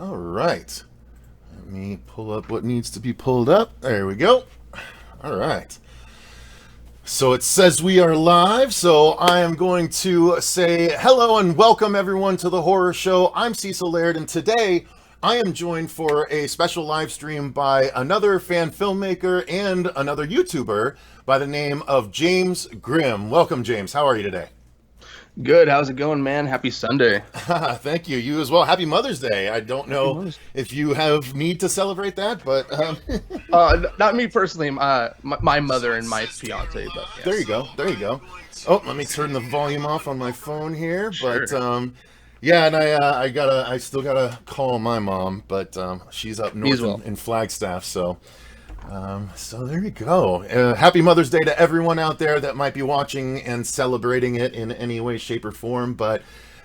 All right. Let me pull up what needs to be pulled up. There we go. All right. So it says we are live, so I am going to say hello and welcome everyone to the horror show. I'm Cecil Laird, and today I am joined for a special live stream by another fan filmmaker and another YouTuber by the name of James Grimm. Welcome, James. How are you today? Good. How's it going, man? Happy Sunday. Thank you. You as well. Happy Mother's Day. I don't Happy know Mother's. if you have need to celebrate that, but Not me personally. My mother and my fiance, but there you yes. go. There you go. Oh, let me turn the volume off on my phone here. Sure. But yeah, and I still gotta call my mom, but she's up Me as north well. in Flagstaff, so there you go. Happy Mother's Day to everyone out there that might be watching and celebrating it in any way, shape, or form. But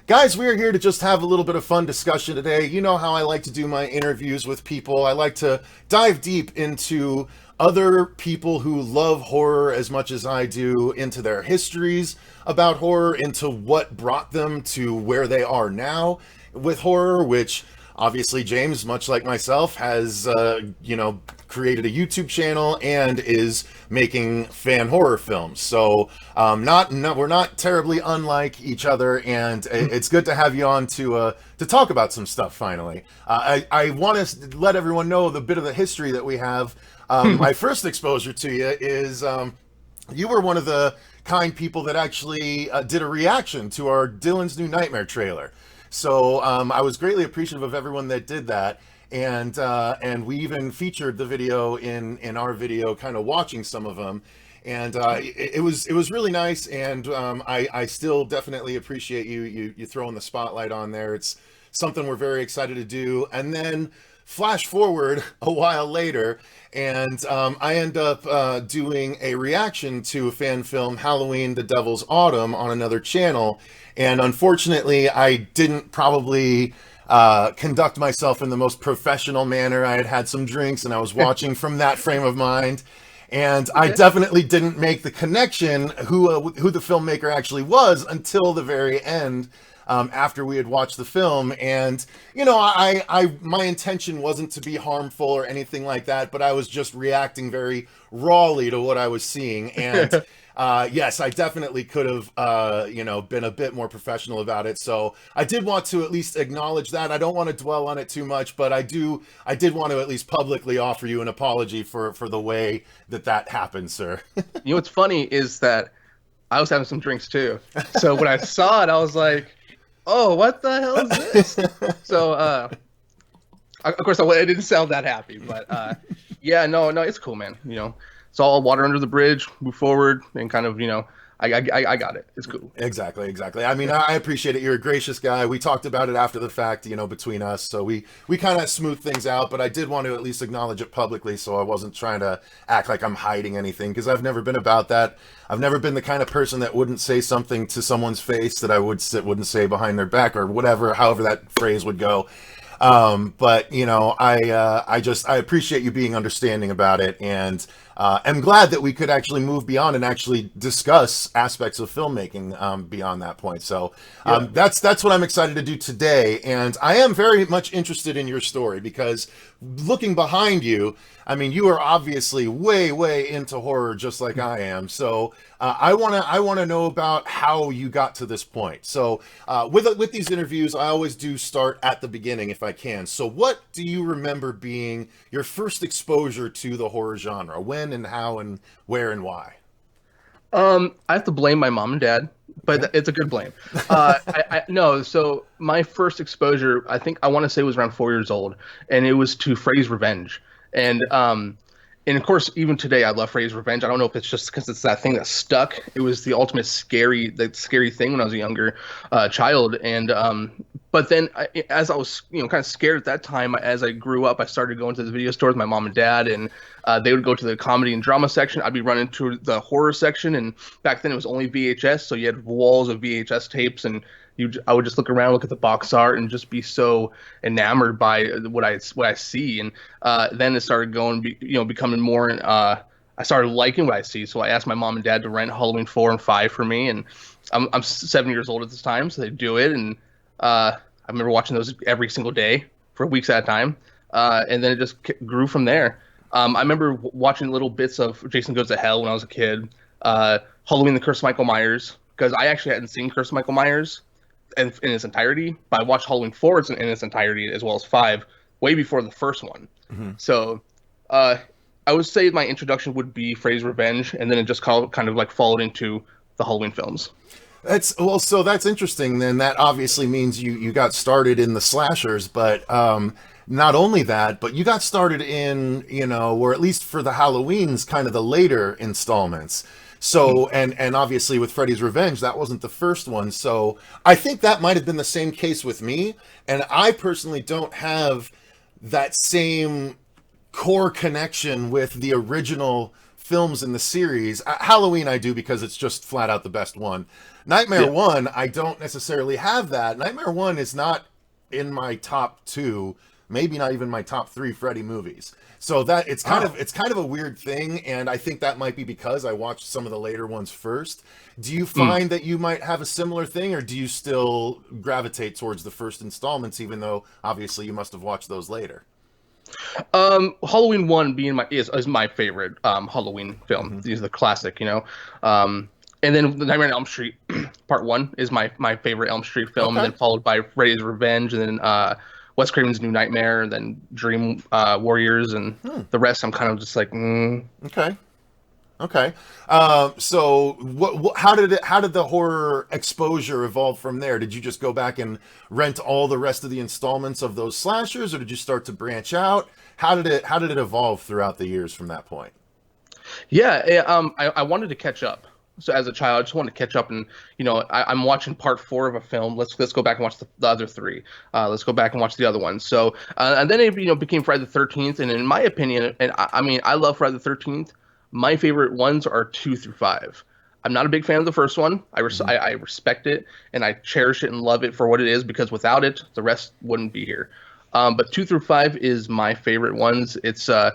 guys, we are here to just have a little bit of fun discussion today. You know how I like to do my interviews with people. I like to dive deep into other people who love horror as much as I do, into their histories about horror, into what brought them to where they are now with horror, which obviously James, much like myself, has created a YouTube channel and is making fan horror films. So we're not terribly unlike each other, and it's good to have you on to talk about some stuff. Finally, I want to let everyone know the bit of the history that we have. My first exposure to you is you were one of the kind people that actually did a reaction to our Dylan's New Nightmare trailer. So I was greatly appreciative of everyone that did that, and we even featured the video in our video, kind of watching some of them, and it was really nice, and I still definitely appreciate you throwing the spotlight on there. It's something we're very excited to do, and then flash forward a while later, and I end up doing a reaction to a fan film, Halloween: The Devil's Autumn, on another channel. And unfortunately, I didn't probably conduct myself in the most professional manner. I had had some drinks, and I was watching from that frame of mind. And I Okay. definitely didn't make the connection who the filmmaker actually was until the very end, after we had watched the film. And my intention wasn't to be harmful or anything like that, but I was just reacting very rawly to what I was seeing. And yes, I definitely could have been a bit more professional about it. So I did want to at least acknowledge that. I don't want to dwell on it too much, but I did want to at least publicly offer you an apology for the way that happened, sir. You know what's funny is that I was having some drinks too. So when I saw it, I was like, "Oh, what the hell is this?" So, of course, I didn't sound that happy, but yeah, no, it's cool, man. It's all water under the bridge. Move forward, and kind of, I got it. It's cool. Exactly. I mean, I appreciate it. You're a gracious guy. We talked about it after the fact, between us. So we kind of smoothed things out, but I did want to at least acknowledge it publicly, so I wasn't trying to act like I'm hiding anything, because I've never been about that. I've never been the kind of person that wouldn't say something to someone's face that I wouldn't say behind their back, or whatever, however that phrase would go. But I appreciate you being understanding about it, and I'm glad that we could actually move beyond and actually discuss aspects of filmmaking beyond that point. So Yeah. that's what I'm excited to do today, and I am very much interested in your story, because looking behind you, I mean, you are obviously way into horror, just like I am. So I wanna know about how you got to this point. So with these interviews, I always do start at the beginning if I can. So what do you remember being your first exposure to the horror genre? When and how and where and why? I have to blame my mom and dad, but Okay. it's a good blame. No, so my first exposure, I think I want to say was around 4 years old, and it was to Freddy's Revenge, and of course, even today, I love Freddy's Revenge. I don't know if it's just because it's that thing that stuck. It was the ultimate scary thing when I was a younger child, and but then as I was, kind of scared at that time, as I grew up, I started going to the video stores with my mom and dad, and they would go to the comedy and drama section. I'd be running to the horror section, and back then it was only VHS, so you had walls of VHS tapes, and I would just look around, look at the box art, and just be so enamored by what I see. And then it started becoming more. And I started liking what I see. So I asked my mom and dad to rent Halloween 4 and 5 for me, and I'm 7 years old at this time, so they do it. And I remember watching those every single day for weeks at a time, and then it just grew from there. I remember watching little bits of Jason Goes to Hell when I was a kid, Halloween: The Curse of Michael Myers, because I actually hadn't seen Curse of Michael Myers in its entirety, but I watched Halloween 4 in its entirety as well as 5 way before the first one. Mm-hmm. So I would say my introduction would be Freddy's Revenge, and then it just kind of like followed into the Halloween films. So that's interesting. Then that obviously means you got started in the slashers, but not only that, but you got started in, or at least for the Halloweens, kind of the later installments. So, and obviously with Freddy's Revenge, that wasn't the first one. So I think that might have been the same case with me. And I personally don't have that same core connection with the original films in the series. Halloween I do, because it's just flat out the best one. Nightmare 1, I don't necessarily have that. Nightmare 1 is not in my top 2, maybe not even my top 3 Freddy movies. So that it's kind of a weird thing, and I think that might be because I watched some of the later ones first. Do you find that you might have a similar thing, or do you still gravitate towards the first installments, even though obviously you must have watched those later? Halloween 1 being is my favorite Halloween film. Mm-hmm. These are the classic, and then the Nightmare on Elm Street Part 1 is my favorite Elm Street film, and then followed by Freddy's Revenge, and then Wes Craven's New Nightmare, and then Dream Warriors, and the rest I'm kind of just like, Okay. So how did the horror exposure evolve from there? Did you just go back and rent all the rest of the installments of those slashers, or did you start to branch out? How did it evolve throughout the years from that point? Yeah, I wanted to catch up. So as a child, I just wanted to catch up, and I'm watching part 4 of a film. Let's go back and watch the other 3. Let's go back and watch the other ones. So and then it became Friday the 13th, and in my opinion, and I love Friday the 13th. My favorite ones are 2 through 5. I'm not a big fan of the first one. I respect it, and I cherish it and love it for what it is, because without it, the rest wouldn't be here. But 2 through 5 is my favorite ones. It's I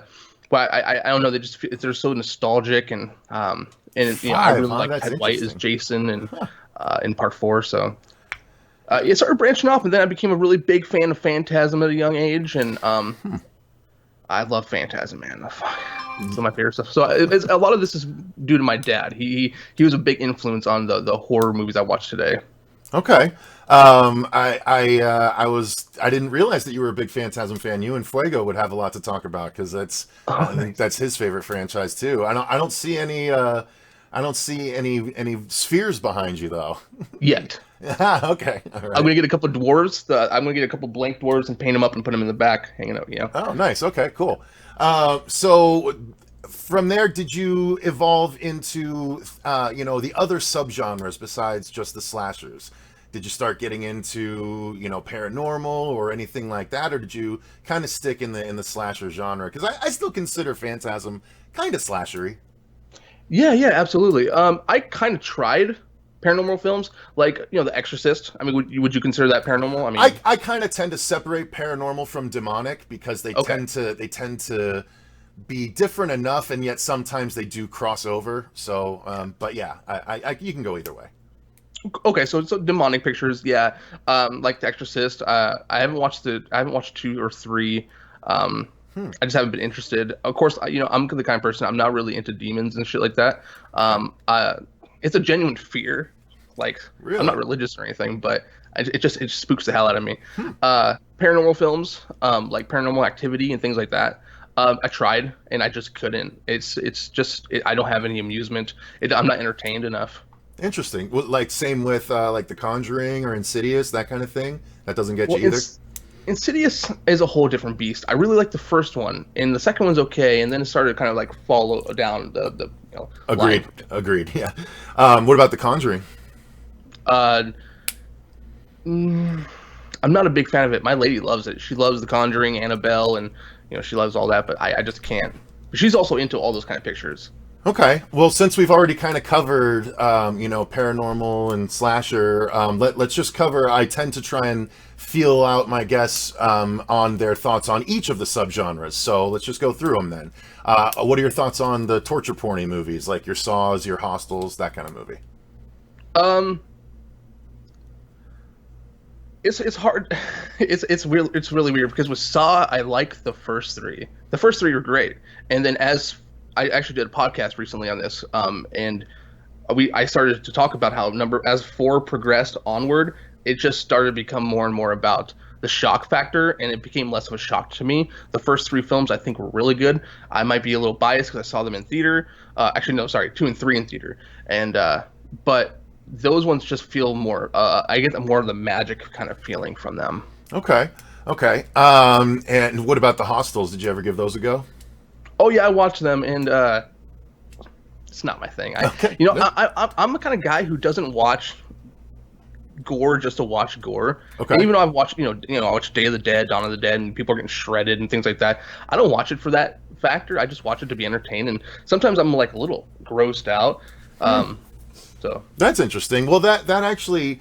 don't know. They're so nostalgic, and I really like Ted White as Jason, and in part 4. So it started branching off, and then I became a really big fan of Phantasm at a young age, and I love Phantasm, man. Some of my favorite stuff. So a lot of this is due to my dad. He was a big influence on the horror movies I watch today. Okay. I didn't realize that you were a big Phantasm fan. You and Fuego would have a lot to talk about, because I think that's his favorite franchise too. I don't see any spheres behind you though. Yet. Okay. All right. I'm gonna get a couple of dwarves. I'm gonna get a couple of blank dwarves and paint them up and put them in the back, hanging out. Oh, nice. Okay, cool. So from there, did you evolve into the other subgenres besides just the slashers? Did you start getting into paranormal or anything like that, or did you kind of stick in the slasher genre? Because I still consider Phantasm kind of slashery. Yeah, absolutely. I kind of tried paranormal films, like The Exorcist. I mean, would you consider that paranormal? I mean, I kind of tend to separate paranormal from demonic, because they tend to be different enough, and yet sometimes they do cross over. So, but yeah, you can go either way. Okay, so demonic pictures, yeah. Like The Exorcist. I haven't watched 2 or 3. I just haven't been interested. Of course, I'm the kind of person, I'm not really into demons and shit like that. It's a genuine fear. Like, really? I'm not religious or anything, but it just spooks the hell out of me. Paranormal films, like Paranormal Activity and things like that. I tried, and I just couldn't. It's just I don't have any amusement. I'm not entertained enough. Interesting. Well, like same with like The Conjuring or Insidious, that kind of thing. That doesn't get you either. Insidious is a whole different beast. I really like the first one, and the second one's okay, and then it started kind of like follow down the Agreed. line. Agreed. Yeah. What about The Conjuring? I'm not a big fan of it. My lady loves it. She loves The Conjuring, Annabelle, and she loves all that, but I just can't. She's also into all those kind of pictures. Okay. Well, since we've already kind of covered, paranormal and slasher, let's just cover. I tend to try and feel out my guests on their thoughts on each of the subgenres. So let's just go through them then. What are your thoughts on the torture porny movies, like your Saws, your Hostels, that kind of movie? It's hard. it's weird. It's really weird because with Saw, I liked the first three. The first three were great, and then as I actually did a podcast recently on this, and I started to talk about how as four progressed onward, it just started to become more and more about the shock factor, and it became less of a shock to me. The first three films I think were really good. I might be a little biased because I saw them in theater. Actually, no, sorry, 2 and 3 in theater, and but those ones just feel more. I get more of the magic kind of feeling from them. Okay. Okay. And what about the Hostels? Did you ever give those a go? Oh yeah, I watched them, and it's not my thing. Okay. I'm the kind of guy who doesn't watch gore just to watch gore. Okay. And even though I've watched, I watch Day of the Dead, Dawn of the Dead, and people are getting shredded and things like that. I don't watch it for that factor. I just watch it to be entertained, and sometimes I'm like a little grossed out. So that's interesting. Well, that actually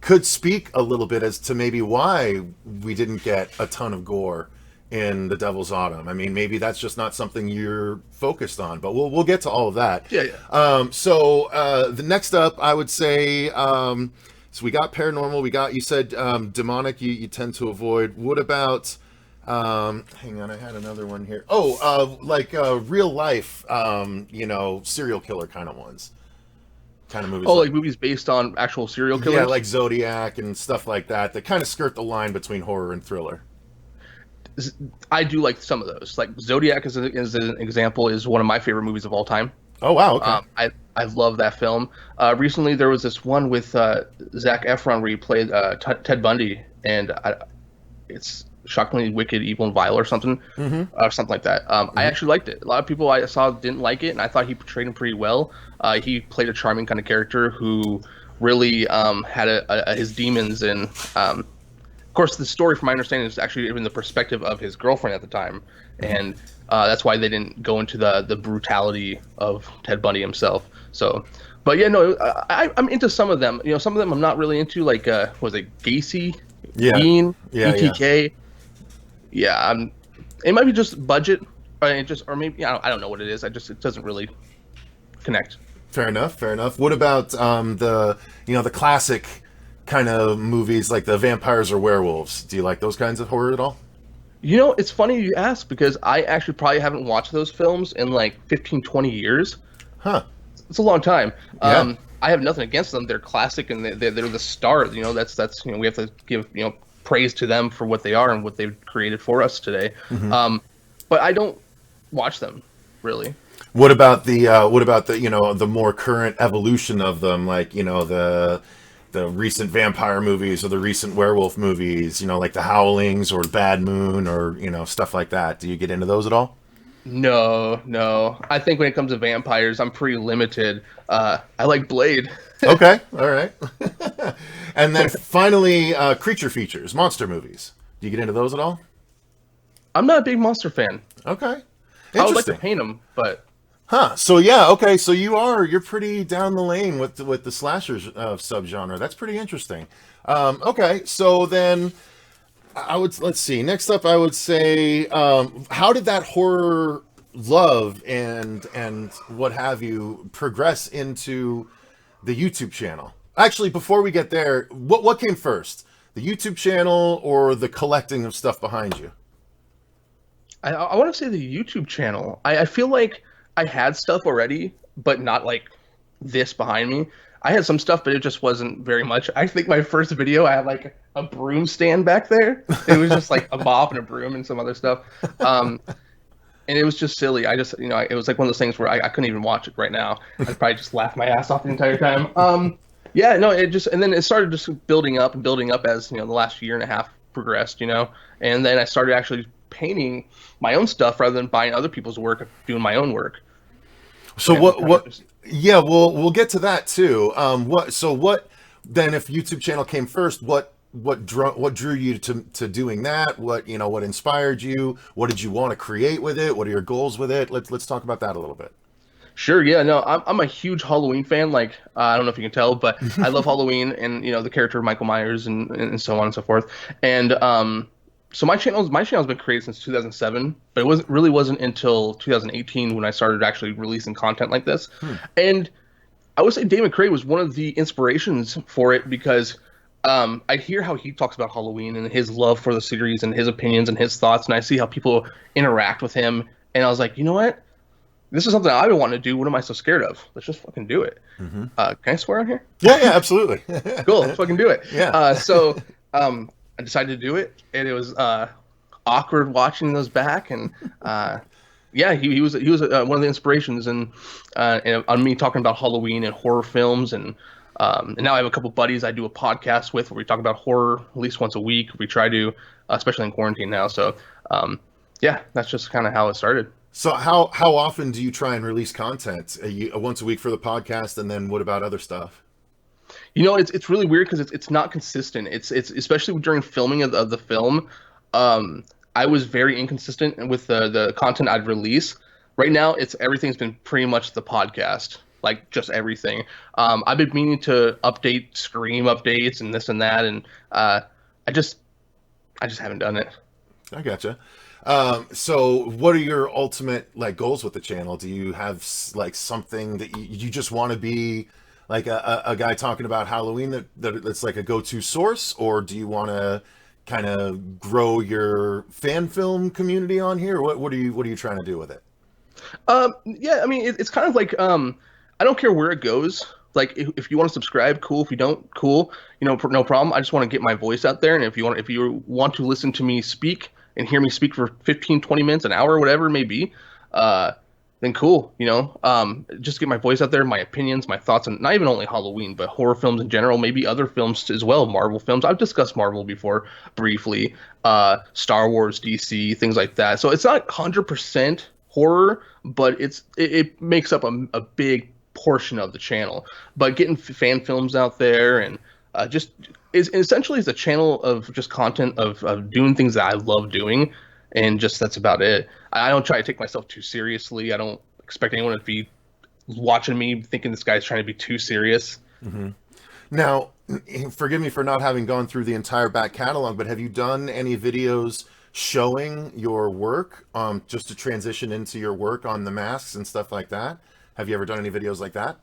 could speak a little bit as to maybe why we didn't get a ton of gore in The Devil's Autumn. I mean, maybe that's just not something you're focused on, but we'll get to all of that. Yeah. So the next up, I would say, so we got paranormal. We got, you said demonic. You tend to avoid. What about? Hang on, I had another one here. Oh, real life, serial killer kind of ones. Kind of movies. Oh, like movies based on actual serial killers? Yeah, like Zodiac and stuff like that. That kind of skirt the line between horror and thriller. I do like some of those. Like Zodiac as an example is one of my favorite movies of all time. Oh wow! Okay. I love that film. Recently there was this one with Zac Efron where he played Ted Bundy, and it's shockingly wicked, evil, and vile, or something, or something like that. I actually liked it. A lot of people I saw didn't like it, and I thought he portrayed him pretty well. He played a charming kind of character who really had his demons, and of course, the story, from my understanding, is actually in the perspective of his girlfriend at the time, and that's why they didn't go into the brutality of Ted Bundy himself. So, but yeah, no, I'm into some of them. Some of them I'm not really into, like was it Gacy, Bean, ETK. Yeah, it might be just budget, or maybe I don't know what it is. It doesn't really connect. Fair enough. What about the classic kind of movies like the vampires or werewolves? Do you like those kinds of horror at all? It's funny you ask, because I actually probably haven't watched those films in like 15, 20 years. Huh. It's a long time. Yeah. I have nothing against them. They're classic, and they're the start. That's we have to give praise to them for what they are and what they've created for us today. But I don't watch them really. What about the more current evolution of them, like the recent vampire movies or the recent werewolf movies, like The Howlings or Bad Moon or stuff like that? Do you get into those at all? No. I think when it comes to vampires, I'm pretty limited. I like Blade. Okay, all right. And then finally, creature features, monster movies. Do you get into those at all? I'm not a big monster fan. Okay. I would like to paint them, but... So yeah, okay. So you're pretty down the lane with the slashers subgenre. That's pretty interesting. Okay, so then let's see. Next up, I would say, how did that horror love and what have you progress into the YouTube channel? Actually, before we get there, what came first, the YouTube channel or the collecting of stuff behind you? I want to say the YouTube channel. I feel like I had stuff already, but not like this behind me. I had some stuff, but it just wasn't very much. I think my first video, I had like a broom stand back there. It was just like a mop and a broom and some other stuff. And it was just silly. I just, it was like one of those things where I couldn't even watch it right now. I'd probably just laugh my ass off the entire time. Yeah, no, and then it started just building up as, the last year and a half progressed, and then I started actually painting my own stuff rather than buying other people's work, doing my own work. So yeah, we'll get to that too. What then, if YouTube channel came first, what drew you to doing that? What inspired you? What did you want to create with it? What are your goals with it? Let's talk about that a little bit. Sure. Yeah. No, I'm a huge Halloween fan. Like, I don't know if you can tell, but I love Halloween and the character of Michael Myers and so on and so forth. And so my channel's been created since 2007, but it wasn't until 2018 when I started actually releasing content like this. And I would say Dave McCrae was one of the inspirations for it, because I hear how he talks about Halloween and his love for the series and his opinions and his thoughts, and I see how people interact with him, and I was like, you know what? This is something I would want to do. What am I so scared of? Let's just fucking do it. Can I swear on here? Yeah, absolutely. Cool, let's fucking do it. Yeah. I decided to do it, and it was awkward watching those back, and yeah, he was one of the inspirations, and on me talking about Halloween and horror films, and now I have a couple buddies I do a podcast with where we talk about horror at least once a week. We try to, especially in quarantine now. So yeah, that's just kind of how it started. So how often do you try and release content? Once a week for the podcast, and then what about other stuff? You know, it's really weird because it's not consistent. It's especially during filming of the film. I was very inconsistent with the content I'd release. Right now, everything's been pretty much the podcast, like just everything. I've been meaning to update Scream updates and this and that, and I just haven't done it. I gotcha. So what are your ultimate like goals with the channel? Do you have like something that you just want to be like a guy talking about Halloween that's like a go-to source, or do you want to kind of grow your fan film community on here? What are you trying to do with it? Yeah, I mean, it's kind of like I don't care where it goes. Like if you want to subscribe, cool. If you don't, cool. You know, no problem. I just want to get my voice out there, and if you want to listen to me speak and hear me speak for 15, 20 minutes, an hour, whatever it may be, then cool, you know, just get my voice out there, my opinions, my thoughts, and not even only Halloween, but horror films in general, maybe other films as well, Marvel films. I've discussed Marvel before briefly, Star Wars, DC, things like that. So it's not 100% horror, but it makes up a big portion of the channel. But getting fan films out there and just is essentially is a channel of just content of doing things that I love doing, and just that's about it. I don't try to take myself too seriously. I don't expect anyone to be watching me thinking this guy's trying to be too serious. Mm-hmm. Now, forgive me for not having gone through the entire back catalog, but have you done any videos showing your work, just to transition into your work on the masks and stuff like that? Have you ever done any videos like that?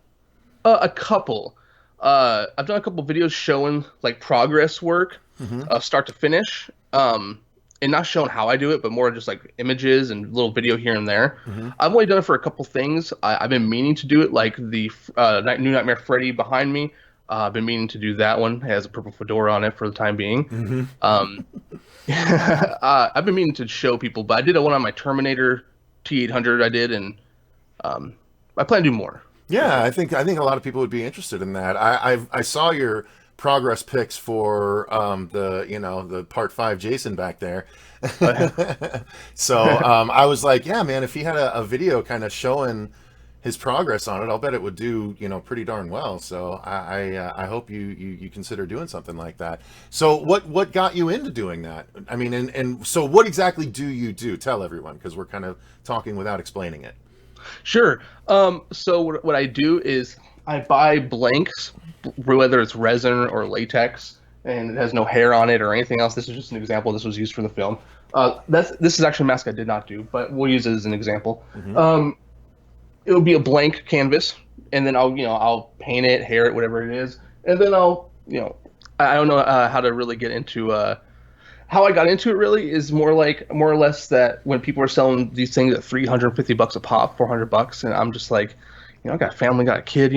A couple. I've done a couple videos showing like progress work, start to finish, and not showing how I do it, but more just like images and little video here and there. I've only done it for a couple things. I've been meaning to do it, like the New Nightmare Freddy behind me. I've been meaning to do that one. It has a purple fedora on it for the time being. I've been meaning to show people, but I did one on my Terminator T800 I did, and I plan to do more. Yeah, I think a lot of people would be interested in that. I saw your progress pics for the part 5 Jason back there. So I was like, yeah, man, if he had a video kind of showing his progress on it, I'll bet it would do pretty darn well. So I hope you consider doing something like that. So what got you into doing that? I mean, and so what exactly do you do? Tell everyone, because we're kind of talking without explaining it. Sure. So what I do is I buy blanks, whether it's resin or latex, and it has no hair on it or anything else. This is just an example. This was used for the film. This is actually a mask I did not do, but we'll use it as an example. It would be a blank canvas, and then I'll paint it, hair it, whatever it is, and then I don't know how to really get into how I got into it. Really is more or less that when people are selling these things at $350 a pop, $400, and I'm just like, I got a family, got a kid,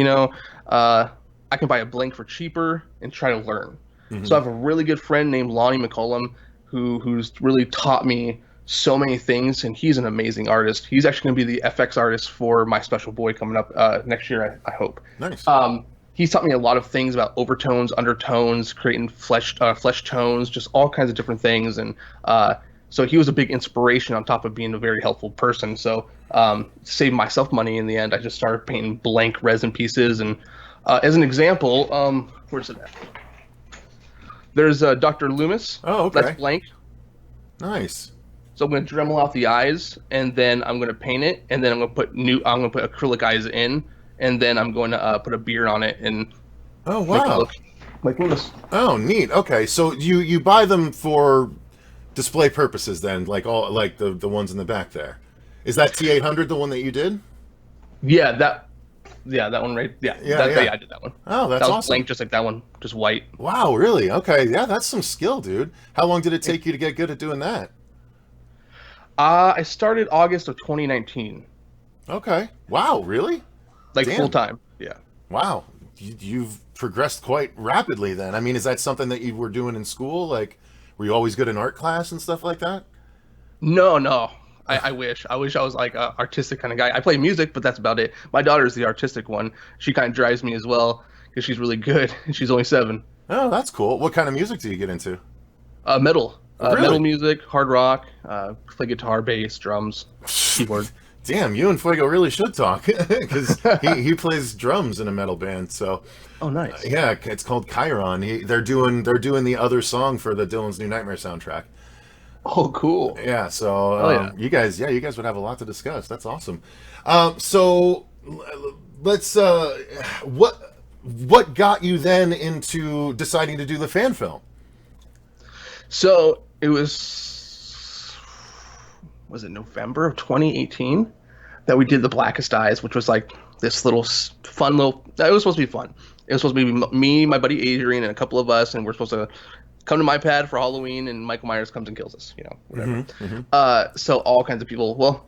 I can buy a blank for cheaper and try to learn. So I have a really good friend named Lonnie McCollum who's really taught me so many things, and he's an amazing artist. He's actually going to be the FX artist for my special boy coming up next year, I hope. Nice. He's taught me a lot of things about overtones, undertones, creating flesh tones, just all kinds of different things. And so he was a big inspiration on top of being a very helpful person. So to save myself money in the end, I just started painting blank resin pieces. And as an example, where's it at? There's Dr. Loomis. Oh, okay. That's blank. Nice. So I'm going to Dremel out the eyes, and then I'm going to paint it, and then I'm going to put acrylic eyes in, and then I'm going to put a beard on it and oh wow, make it look like Loomis. Oh, neat. Okay, so you buy them for display purposes then, like the ones in the back there. Is that T800 the one that you did? Yeah, Yeah, that one right. Yeah, Yeah. I did that one. Oh, that's That was awesome. blank, just like that one, just white. Wow, really? Okay, yeah, that's some skill, dude. How long did it take you to get good at doing that? I started August of 2019, Okay. Wow, really? like full Damn. time. Yeah. Wow. You've progressed quite rapidly then. I mean, is that something that you were doing in school? Like, were you always good in art class and stuff like that? No, no. I wish. I wish I was like a artistic kind of guy. I play music, but that's about it. My daughter's the artistic one. She kind of drives me as well because she's really good. She's only 7. Oh, that's cool. What kind of music do you get into? Metal. Really? Metal music, hard rock, play guitar, bass, drums, keyboard. Damn, you and Fuego really should talk because he plays drums in a metal band. So, Oh, nice. yeah, it's called Chiron. They're doing the other song for the Dylan's New Nightmare soundtrack. Oh, cool. Yeah, so Oh, yeah. you guys would have a lot to discuss. That's awesome. So let's what got you then into deciding to do the fan film? So it was it November of 2018 that we did The Blackest Eyes, which was like this little fun little. It was supposed to be fun. It was supposed to be me, my buddy Adrian, and a couple of us, and we're supposed to come to my pad for Halloween, and Michael Myers comes and kills us. Whatever. So all kinds of people. Well,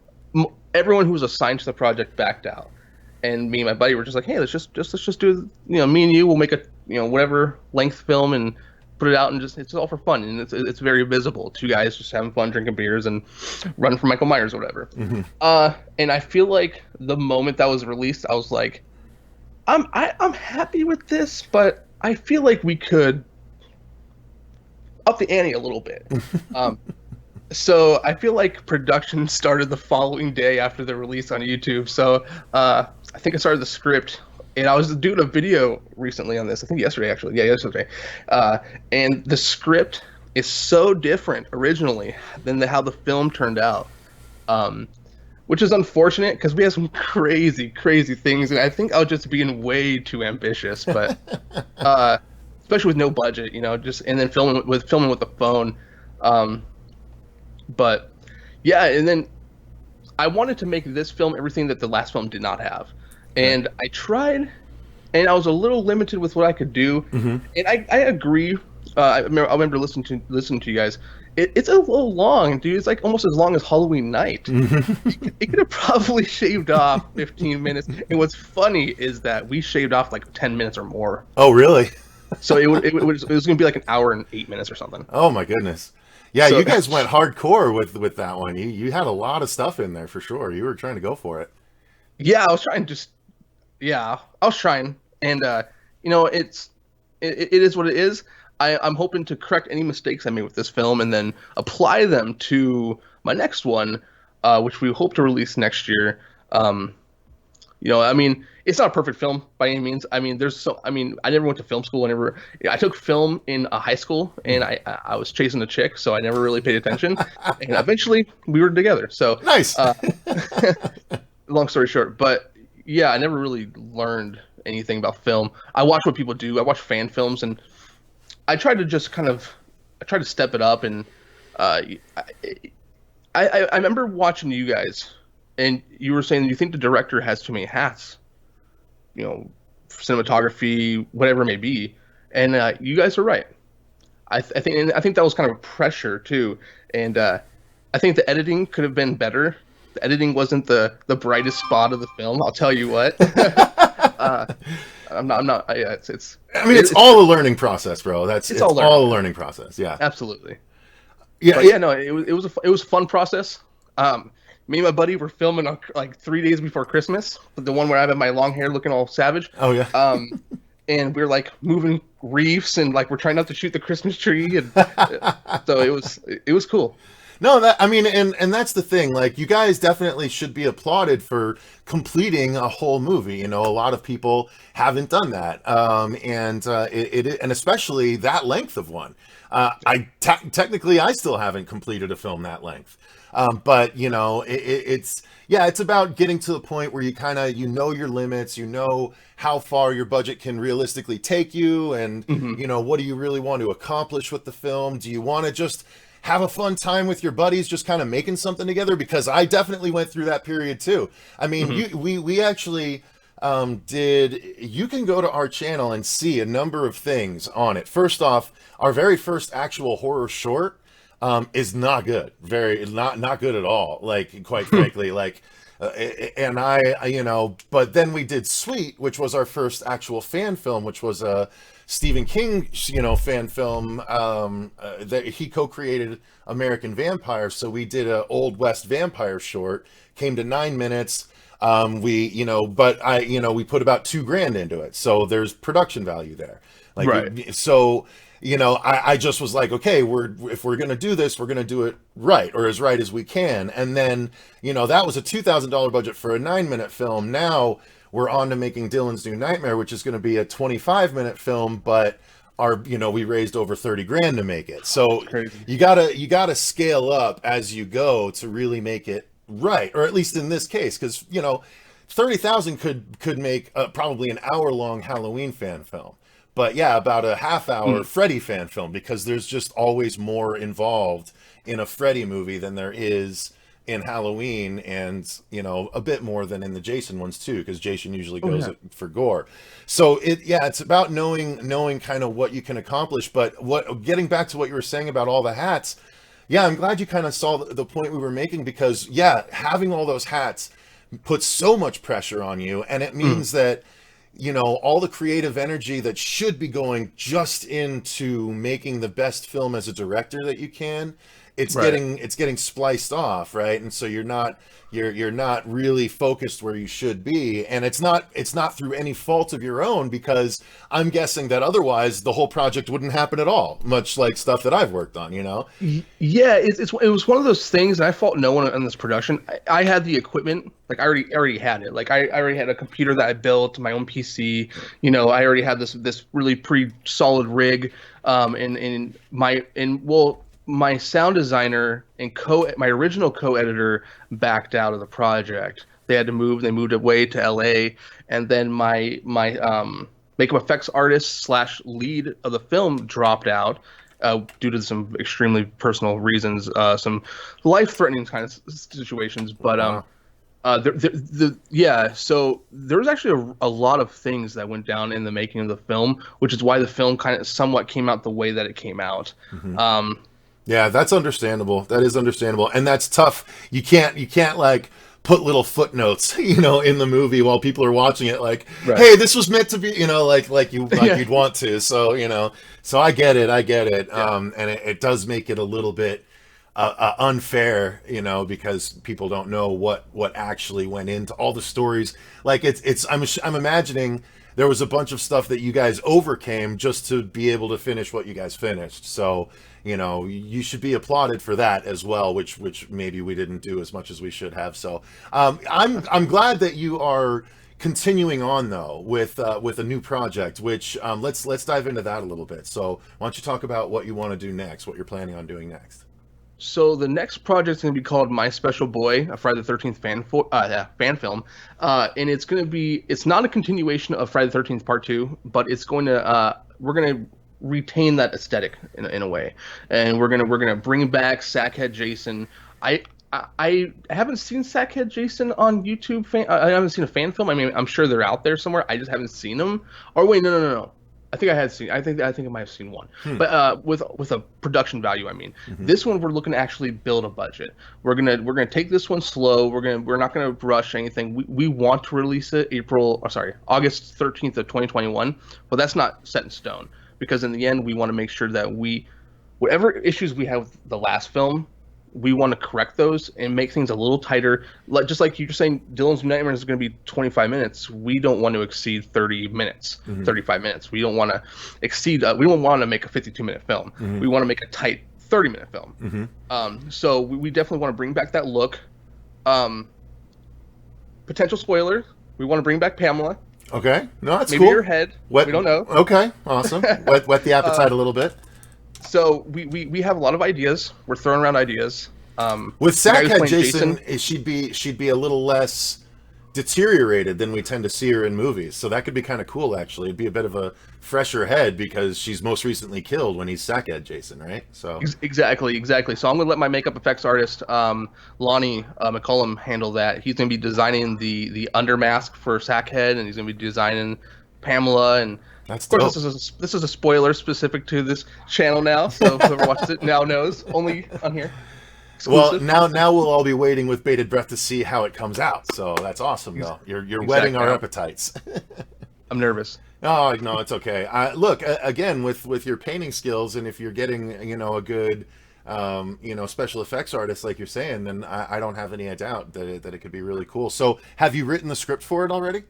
everyone who was assigned to the project backed out, and me and my buddy were just like, hey, let's just do, me and you, we'll make a whatever length film and put it out, and just it's all for fun, and it's very visible. 2 guys just having fun, drinking beers, and running from Michael Myers or whatever. And I feel like the moment that was released, I was like, I'm happy with this, but I feel like we could up the ante a little bit. So I feel like production started the following day after the release on YouTube. So I think I started the script, and I was doing a video recently on this. I think yesterday, actually. Yeah, yesterday. And the script is so different originally than how the film turned out, which is unfortunate because we have some crazy, crazy things, and I think I was just being way too ambitious. But especially with no budget, just and then filming with the phone. But yeah, and then I wanted to make this film everything that the last film did not have, and I tried, and I was a little limited with what I could do. And I agree. I remember listening to you guys. It's a little long, dude. It's like almost as long as Halloween Night. It could have probably shaved off 15 minutes. And what's funny is that we shaved off like 10 minutes or more. Oh, really? So it was going to be like an hour and 8 minutes or something. Oh my goodness. Yeah, So- you guys went hardcore with that one. You had a lot of stuff in there for sure. You were trying to go for it. Yeah, I was trying. And it is what it is. I'm hoping to correct any mistakes I made with this film and then apply them to my next one, which we hope to release next year. It's not a perfect film by any means. I never went to film school. I took film in high school, and I was chasing a chick, so I never really paid attention. And eventually, we were together. So Nice. long story short, but yeah, I never really learned anything about film. I watch what people do. I watch fan films, and I try to just I try to step it up. And I remember watching you guys, and you were saying you think the director has too many hats, cinematography, whatever it may be, and you guys are right. I think that was kind of a pressure too, and I think the editing could have been better. The editing wasn't the brightest spot of the film. I'll tell you what. I'm not. It's all a learning process, bro. It's all a learning process. Yeah. Absolutely. Yeah. But yeah, no, it was a fun process. Me and my buddy were filming on, like 3 days before Christmas, the one where I have my long hair looking all savage. Oh yeah. And we were like moving reefs, and like we're trying not to shoot the Christmas tree, and so it was cool. No, and that's the thing. Like, you guys definitely should be applauded for completing a whole movie. A lot of people haven't done that, and especially that length of one. Technically, I still haven't completed a film that length, but it's about getting to the point where you kind of your limits, how far your budget can realistically take you, and what do you really want to accomplish with the film? Do you want to just have a fun time with your buddies, just kind of making something together? Because I definitely went through that period too. I mean, we actually did you can go to our channel and see a number of things on it. First off, our very first actual horror short is not good. Very not good at all. Like, quite frankly, like. And but then we did Sweet, which was our first actual fan film, which was a Stephen King, fan film that he co-created American Vampire. So we did a Old West vampire short, came to 9 minutes. We put about $2,000 into it. So there's production value there. Like, Right. So, I just was like, okay, if we're going to do this, we're going to do it right, or as right as we can. And then, that was a $2,000 budget for a 9-minute film. Now we're on to making Dylan's New Nightmare, which is going to be a 25-minute film, but we raised over $30,000 to make it. So Crazy. you gotta scale up as you go to really make it right, or at least in this case, because, 30,000 could make probably an hour-long Halloween fan film. But yeah, about a half-hour Freddy fan film, because there's just always more involved in a Freddy movie than there is in Halloween, and a bit more than in the Jason ones too, because Jason usually goes for gore. So it's about knowing kind of what you can accomplish. But getting back to what you were saying about all the hats, yeah, I'm glad you kind of saw the point we were making, because having all those hats puts so much pressure on you, and it means that all the creative energy that should be going just into making the best film as a director that you can, it's getting spliced off, right? And so you're not really focused where you should be, and it's not through any fault of your own, because I'm guessing that otherwise the whole project wouldn't happen at all, much like stuff that I've worked on, Yeah, it was one of those things, and I fault no one on this production. I had the equipment, like I already had it. Like I already had a computer that I built, my own PC. I already had this really pretty solid rig. My sound designer and my original co-editor backed out of the project. They had to move. They moved away to LA, and then my makeup effects artist / lead of the film dropped out due to some extremely personal reasons, some life-threatening kind of situations. But so there was actually a lot of things that went down in the making of the film, which is why the film kind of somewhat came out the way that it came out. Yeah, that's understandable. That is understandable, and that's tough. You can't like put little footnotes, in the movie while people are watching it, like, hey, this was meant to be, you'd want to. So so I get it. Yeah. And it does make it a little bit unfair, because people don't know what actually went into all the stories. Like I'm imagining there was a bunch of stuff that you guys overcame just to be able to finish what you guys finished. So, you should be applauded for that as well, which maybe we didn't do as much as we should have. So, I'm glad that you are continuing on though with a new project, which let's dive into that a little bit. So, why don't you talk about what you want to do next, what you're planning on doing next? So the next project is going to be called My Special Boy, a Friday the 13th fan film, and it's not a continuation of Friday the 13th Part 2, but it's going to we're going to retain that aesthetic in a way, and we're gonna bring back Sackhead Jason. I haven't seen Sackhead Jason on YouTube. I haven't seen a fan film. I mean, I'm sure they're out there somewhere. I just haven't seen them. Or wait, no. I think I might have seen one, but with a production value. I mean, this one we're looking to actually build a budget. We're gonna take this one slow. We're not gonna rush anything. We want to release it August 13th of 2021, but that's not set in stone, because in the end we want to make sure that whatever issues we have with the last film, we want to correct those and make things a little tighter. Just like you're saying, Dylan's Nightmare is going to be 25 minutes. We don't want to exceed 30 minutes, 35 minutes. We don't want to exceed. We don't want to make a 52-minute film. We want to make a tight 30-minute film. So we definitely want to bring back that look. Potential spoiler: we want to bring back Pamela. Okay, no, that's maybe cool. Her head. We don't know. Okay, awesome. Whet the appetite a little bit. So we have a lot of ideas. We're throwing around ideas. With Sackhead Jason, she'd be a little less deteriorated than we tend to see her in movies. So that could be kind of cool, actually. It'd be a bit of a fresher head because she's most recently killed when he's Sackhead Jason, right? So Exactly. So I'm gonna let my makeup effects artist, Lonnie McCullum, handle that. He's gonna be designing the under mask for Sackhead, and he's gonna be designing Pamela. And that's of course, dope. this is a spoiler specific to this channel now. So whoever watches it now knows. Only on here. Well, Exclusive. now we'll all be waiting with bated breath to see how it comes out. So that's awesome, though. You're whetting our appetites. I'm nervous. Oh no, it's okay. Look, again with your painting skills, and if you're getting a good special effects artist like you're saying, then I don't have any doubt that it could be really cool. So have you written the script for it already?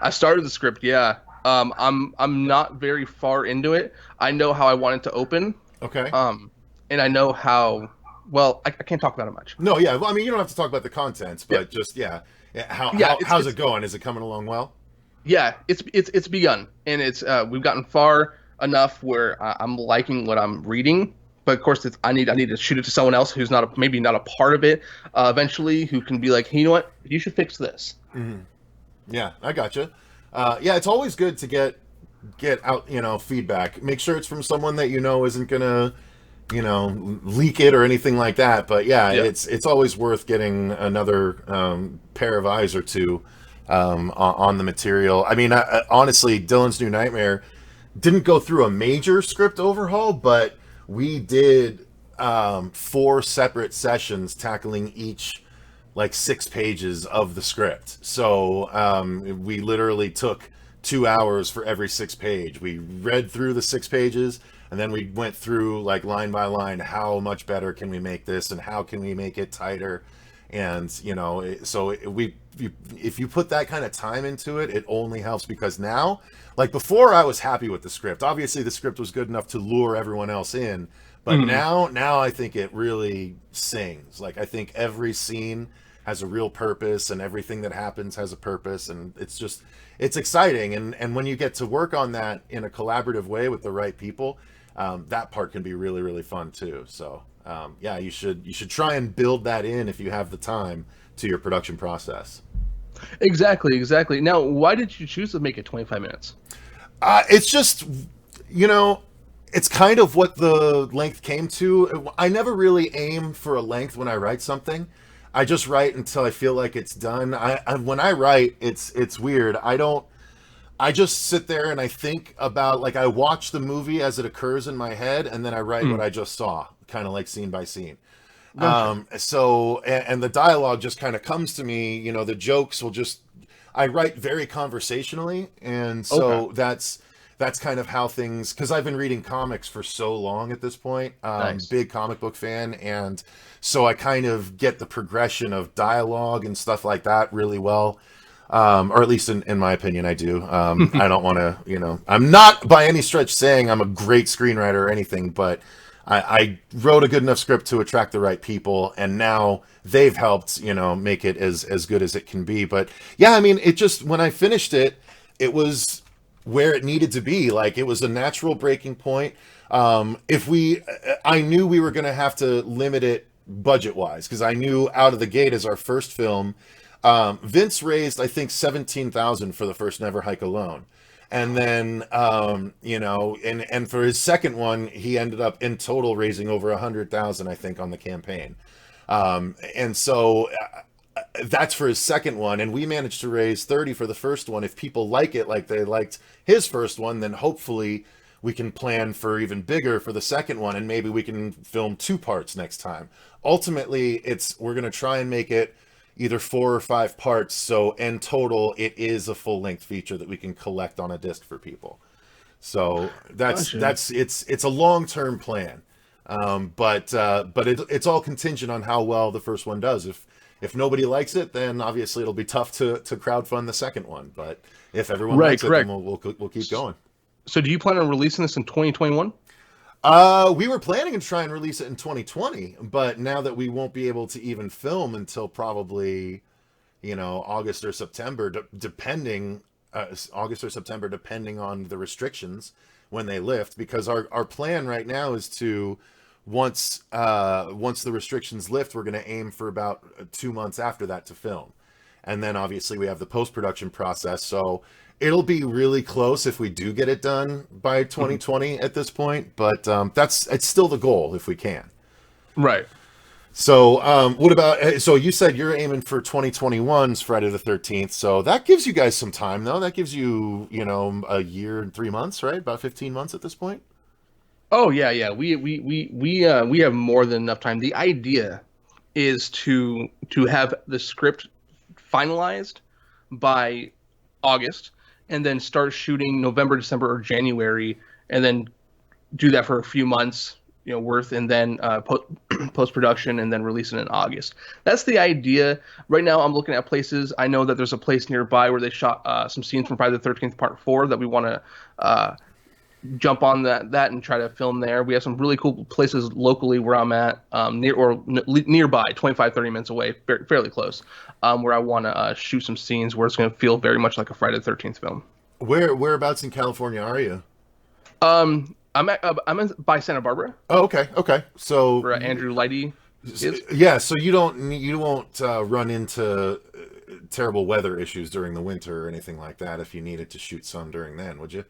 I started the script. Yeah. I'm not very far into it. I know how I want it to open. Okay. And I know how. Well, I can't talk about it much. No, yeah. Well, I mean, you don't have to talk about the contents, but just how's it going? Is it coming along well? Yeah, it's begun, and it's we've gotten far enough where I'm liking what I'm reading. But of course, I need to shoot it to someone else who's maybe not a part of it eventually, who can be like, hey, you know what, you should fix this. Mm-hmm. Yeah, I gotcha. Yeah, it's always good to get out feedback. Make sure it's from someone that isn't gonna leak it or anything like that. But yeah. It's always worth getting another pair of eyes or two on the material. I mean, honestly, Dylan's New Nightmare didn't go through a major script overhaul, but we did 4 separate sessions tackling each like 6 pages of the script. So we literally took 2 hours for every 6 page. We read through the 6 pages, and then we went through like line by line, how much better can we make this, and how can we make it tighter. And if you put that kind of time into it, it only helps, because now, like before, I was happy with the script. Obviously the script was good enough to lure everyone else in, but now I think it really sings. Like, I think every scene has a real purpose, and everything that happens has a purpose, and it's exciting. And when you get to work on that in a collaborative way with the right people, that part can be really, really fun too. So you should try and build that in, if you have the time, to your production process. Exactly. Now, why did you choose to make it 25 minutes? It's just, it's kind of what the length came to. I never really aim for a length when I write something. I just write until I feel like it's done. When I write, it's weird. I just sit there and I think about, like, I watch the movie as it occurs in my head, and then I write what I just saw, kind of like scene by scene. And the dialogue just kind of comes to me, the jokes I write very conversationally. And so that's kind of how things, because I've been reading comics for so long at this point. Nice. Big comic book fan. And so I kind of get the progression of dialogue and stuff like that really well. Or at least in my opinion, I do. I don't want to, I'm not by any stretch saying I'm a great screenwriter or anything, but I wrote a good enough script to attract the right people, and now they've helped, make it as good as it can be. But yeah, I mean, when I finished it, it was where it needed to be. Like, it was a natural breaking point. I knew we were going to have to limit it budget-wise, because I knew out of the gate, as our first film, Vince raised, I think, $17,000 for the first Never Hike Alone. And then, and for his second one, he ended up in total raising over $100,000, I think, on the campaign. And so that's for his second one. And we managed to raise 30 for the first one. If people like it like they liked his first one, then hopefully we can plan for even bigger for the second one. And maybe we can film 2 parts next time. Ultimately, we're going to try and make it either 4 or 5 parts, so in total it is a full-length feature that we can collect on a disc for people. So it's a long-term plan, but it's all contingent on how well the first one does. If nobody likes it, then obviously it'll be tough to crowdfund the second one. But if everyone likes it, then we'll keep going. So do you plan on releasing this in 2021? We were planning to try and release it in 2020, but now that we won't be able to even film until probably, August or September, depending on the restrictions when they lift, because our plan right now is to, once the restrictions lift, we're going to aim for about 2 months after that to film. and then obviously we have the post-production process. So it'll be really close if we do get it done by 2020 at this point, but it's still the goal if we can. Right. So what about, so you said you're aiming for 2021's Friday the 13th, so that gives you guys some time, though. That gives you, a year and 3 months, right? About 15 months at this point? Oh yeah. We have more than enough time. The idea is to have the script finalized by August, and then start shooting November, December, or January, and then do that for a few months, worth, and then post production, and then release it in August. That's the idea. Right now, I'm looking at places. I know that there's a place nearby where they shot some scenes from Friday the 13th Part 4 that we want to jump on that and try to film there. We have some really cool places locally where I'm at, nearby, 25-30 minutes away, fairly close, where I want to shoot some scenes where it's going to feel very much like a Friday the 13th film. Whereabouts in California are you? I'm by Santa Barbara. Oh, okay. So where Andrew Leidy is. Yeah, so you won't run into terrible weather issues during the winter or anything like that if you needed to shoot some during then, would you?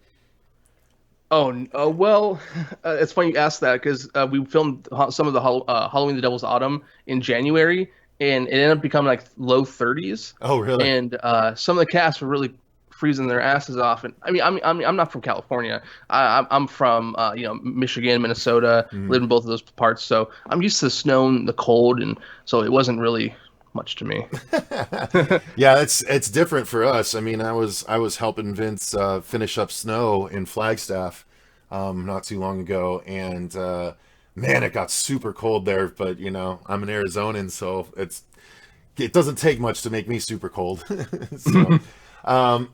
Oh, well, it's funny you asked that, because we filmed some of the Halloween the Devil's Autumn in January, and it ended up becoming like low 30s. Oh, really? And some of the cast were really freezing their asses off. And I'm not from California. I'm from Michigan, Minnesota. Lived in both of those parts, so I'm used to the snow and the cold, and so it wasn't really much to me. Yeah, it's different for us. I mean, I was helping Vince finish up snow in Flagstaff not too long ago, and man, it got super cold there. But I'm an Arizonan, so it doesn't take much to make me super cold.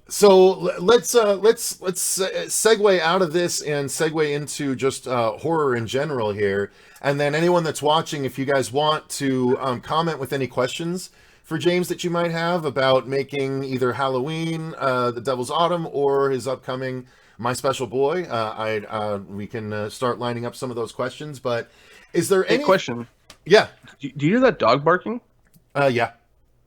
So let's segue out of this and segue into just horror in general here. And then anyone that's watching, if you guys want to comment with any questions for James that you might have about making either Halloween, The Devil's Autumn, or his upcoming My Special Boy, we can start lining up some of those questions. But is there any question? Yeah. Do you hear that dog barking? Yeah.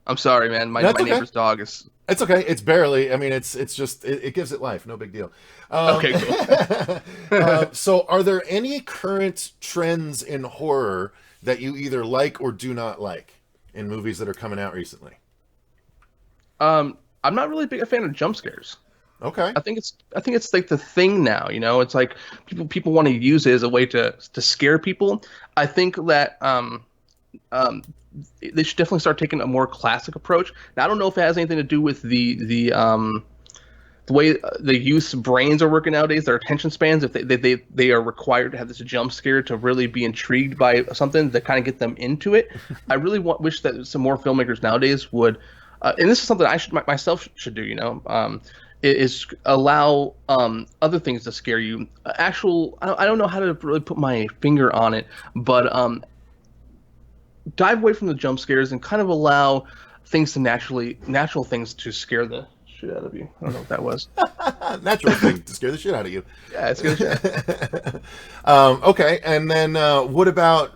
I'm sorry, man. My neighbor's dog is... It's okay. It's barely. I mean, it's just it gives it life. No big deal. Okay, cool. So, are there any current trends in horror that you either like or do not like in movies that are coming out recently? I'm not really a fan of jump scares. Okay. I think it's like the thing now. It's like people want to use it as a way to scare people. I think that they should definitely start taking a more classic approach. Now, I don't know if it has anything to do with the way the youth's brains are working nowadays, their attention spans. If they are required to have this jump scare to really be intrigued by something to kind of get them into it. I really wish that some more filmmakers nowadays would, and this is something I myself should do. Is allow other things to scare you. I don't know how to really put my finger on it, but dive away from the jump scares and kind of allow natural things to scare the shit out of you. I don't know what that was. Natural thing to scare the shit out of you. Yeah, it's good shit. Okay, and then what about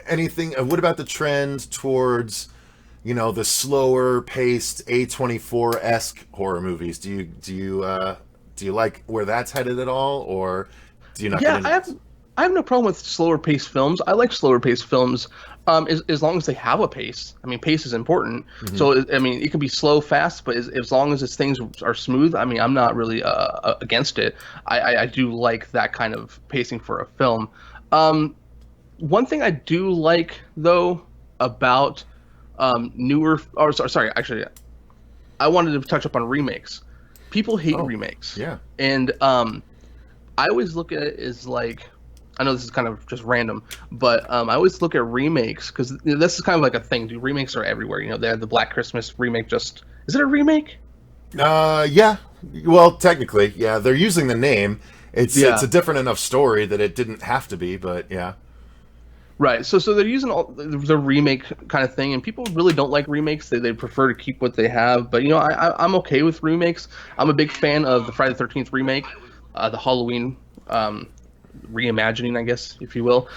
anything? What about the trend towards, the slower paced A24-esque horror movies? Do you like where that's headed at all, or do you not? Yeah, I have no problem with slower paced films. I like slower paced films. As long as they have a pace. I mean, pace is important. Mm-hmm. So, it can be slow, fast, but as long as things are smooth, I'm not really against it. I do like that kind of pacing for a film. One thing I do like, though, about actually, I wanted to touch up on remakes. People hate remakes. Yeah. And I always look at it as like... I know this is kind of just random, but I always look at remakes because this is kind of like a thing. Dude, remakes are everywhere. They have the Black Christmas remake. Is it a remake? Yeah. Well, technically, yeah. They're using the name. It's a different enough story that it didn't have to be, but yeah. Right. So they're using all the remake kind of thing, and people really don't like remakes. They prefer to keep what they have. But I'm okay with remakes. I'm a big fan of the Friday the 13th remake, the Halloween reimagining, I guess, if you will,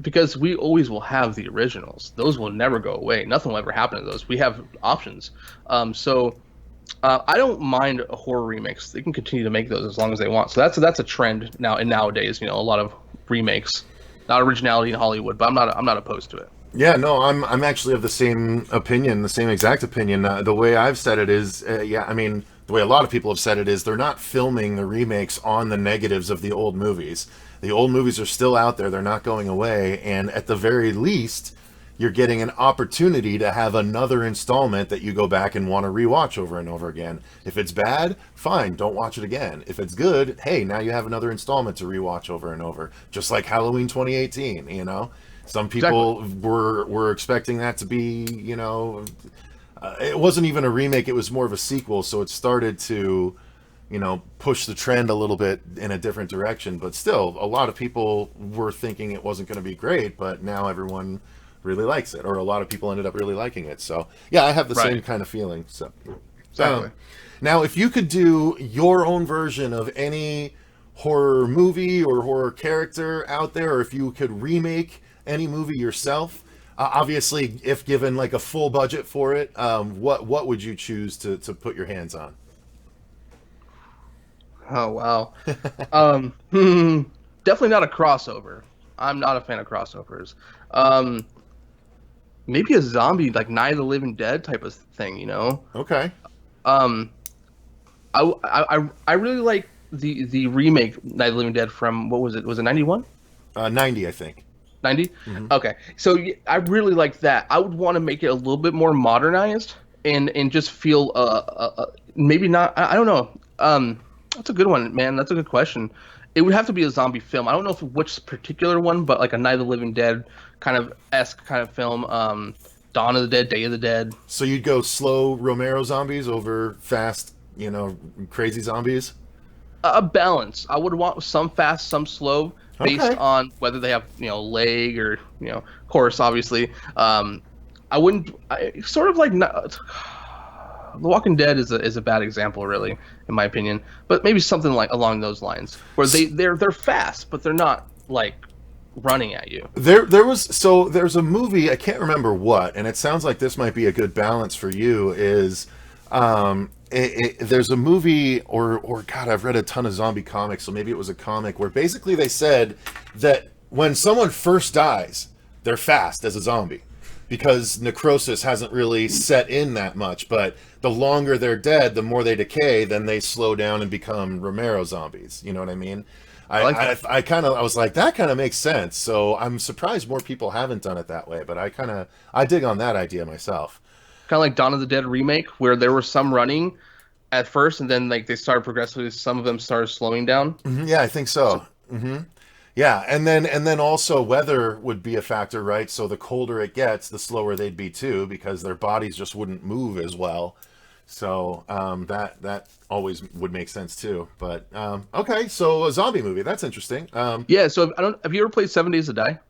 because we always will have the originals. Those will never go away. Nothing will ever happen to those. We have options. I don't mind horror remakes. They can continue to make those as long as they want. So that's a trend now. And nowadays, a lot of remakes, not originality in Hollywood, but I'm not opposed to it. Yeah, no, I'm actually of the same opinion, the same exact opinion. The way I've said it is, the way a lot of people have said it is, they're not filming the remakes on the negatives of the old movies. The old movies are still out there; they're not going away, and at the very least, you're getting an opportunity to have another installment that you go back and want to rewatch over and over again. If it's bad, fine, don't watch it again. If it's good, hey, now you have another installment to rewatch over and over. Just like Halloween 2018, Some people were expecting that to be, it wasn't even a remake, it was more of a sequel, so it started to, push the trend a little bit in a different direction. But still, a lot of people were thinking it wasn't going to be great, but now everyone really likes it, or a lot of people ended up really liking it. So yeah, I have the same kind of feeling. So Exactly. now, if you could do your own version of any horror movie or horror character out there, or if you could remake any movie yourself, obviously, if given like a full budget for it, what would you choose to put your hands on? Oh wow. Definitely not a crossover. I'm not a fan of crossovers. Maybe a zombie, like Night of the Living Dead type of thing, Okay. I really like the remake Night of the Living Dead from, what was it? Was it 91? 90, I think. 90? Okay. So I really like that. I would want to make it a little bit more modernized and just feel maybe not, I don't know. That's a good one, man. That's a good question. It would have to be a zombie film. I don't know which particular one, but like a Night of the Living Dead kind of esque kind of film. Dawn of the Dead, Day of the Dead. So you'd go slow Romero zombies over fast, crazy zombies? A balance. I would want some fast, some slow, based on whether they have leg or horse. Obviously, I wouldn't. Sort of like The Walking Dead is a bad example, really, in my opinion. But maybe something like along those lines, where they're fast, but they're not like running at you. There's a movie, I can't remember what, and it sounds like this might be a good balance for you. Is there's a movie, or God, I've read a ton of zombie comics, so maybe it was a comic where basically they said that when someone first dies, they're fast as a zombie, because necrosis hasn't really set in that much. But the longer they're dead, the more they decay, then they slow down and become Romero zombies. You know what I mean? I was like, that kind of makes sense. So I'm surprised more people haven't done it that way. But I dig on that idea myself. Kind of like Dawn of the Dead remake, where there were some running at first, and then like they started progressively. Some of them started slowing down. Mm-hmm, yeah, I think so. Yeah, and then also weather would be a factor, right? So the colder it gets, the slower they'd be too, because their bodies just wouldn't move as well. So that always would make sense too. But okay, so a zombie movie, that's interesting. Yeah. So have you ever played 7 Days to Die?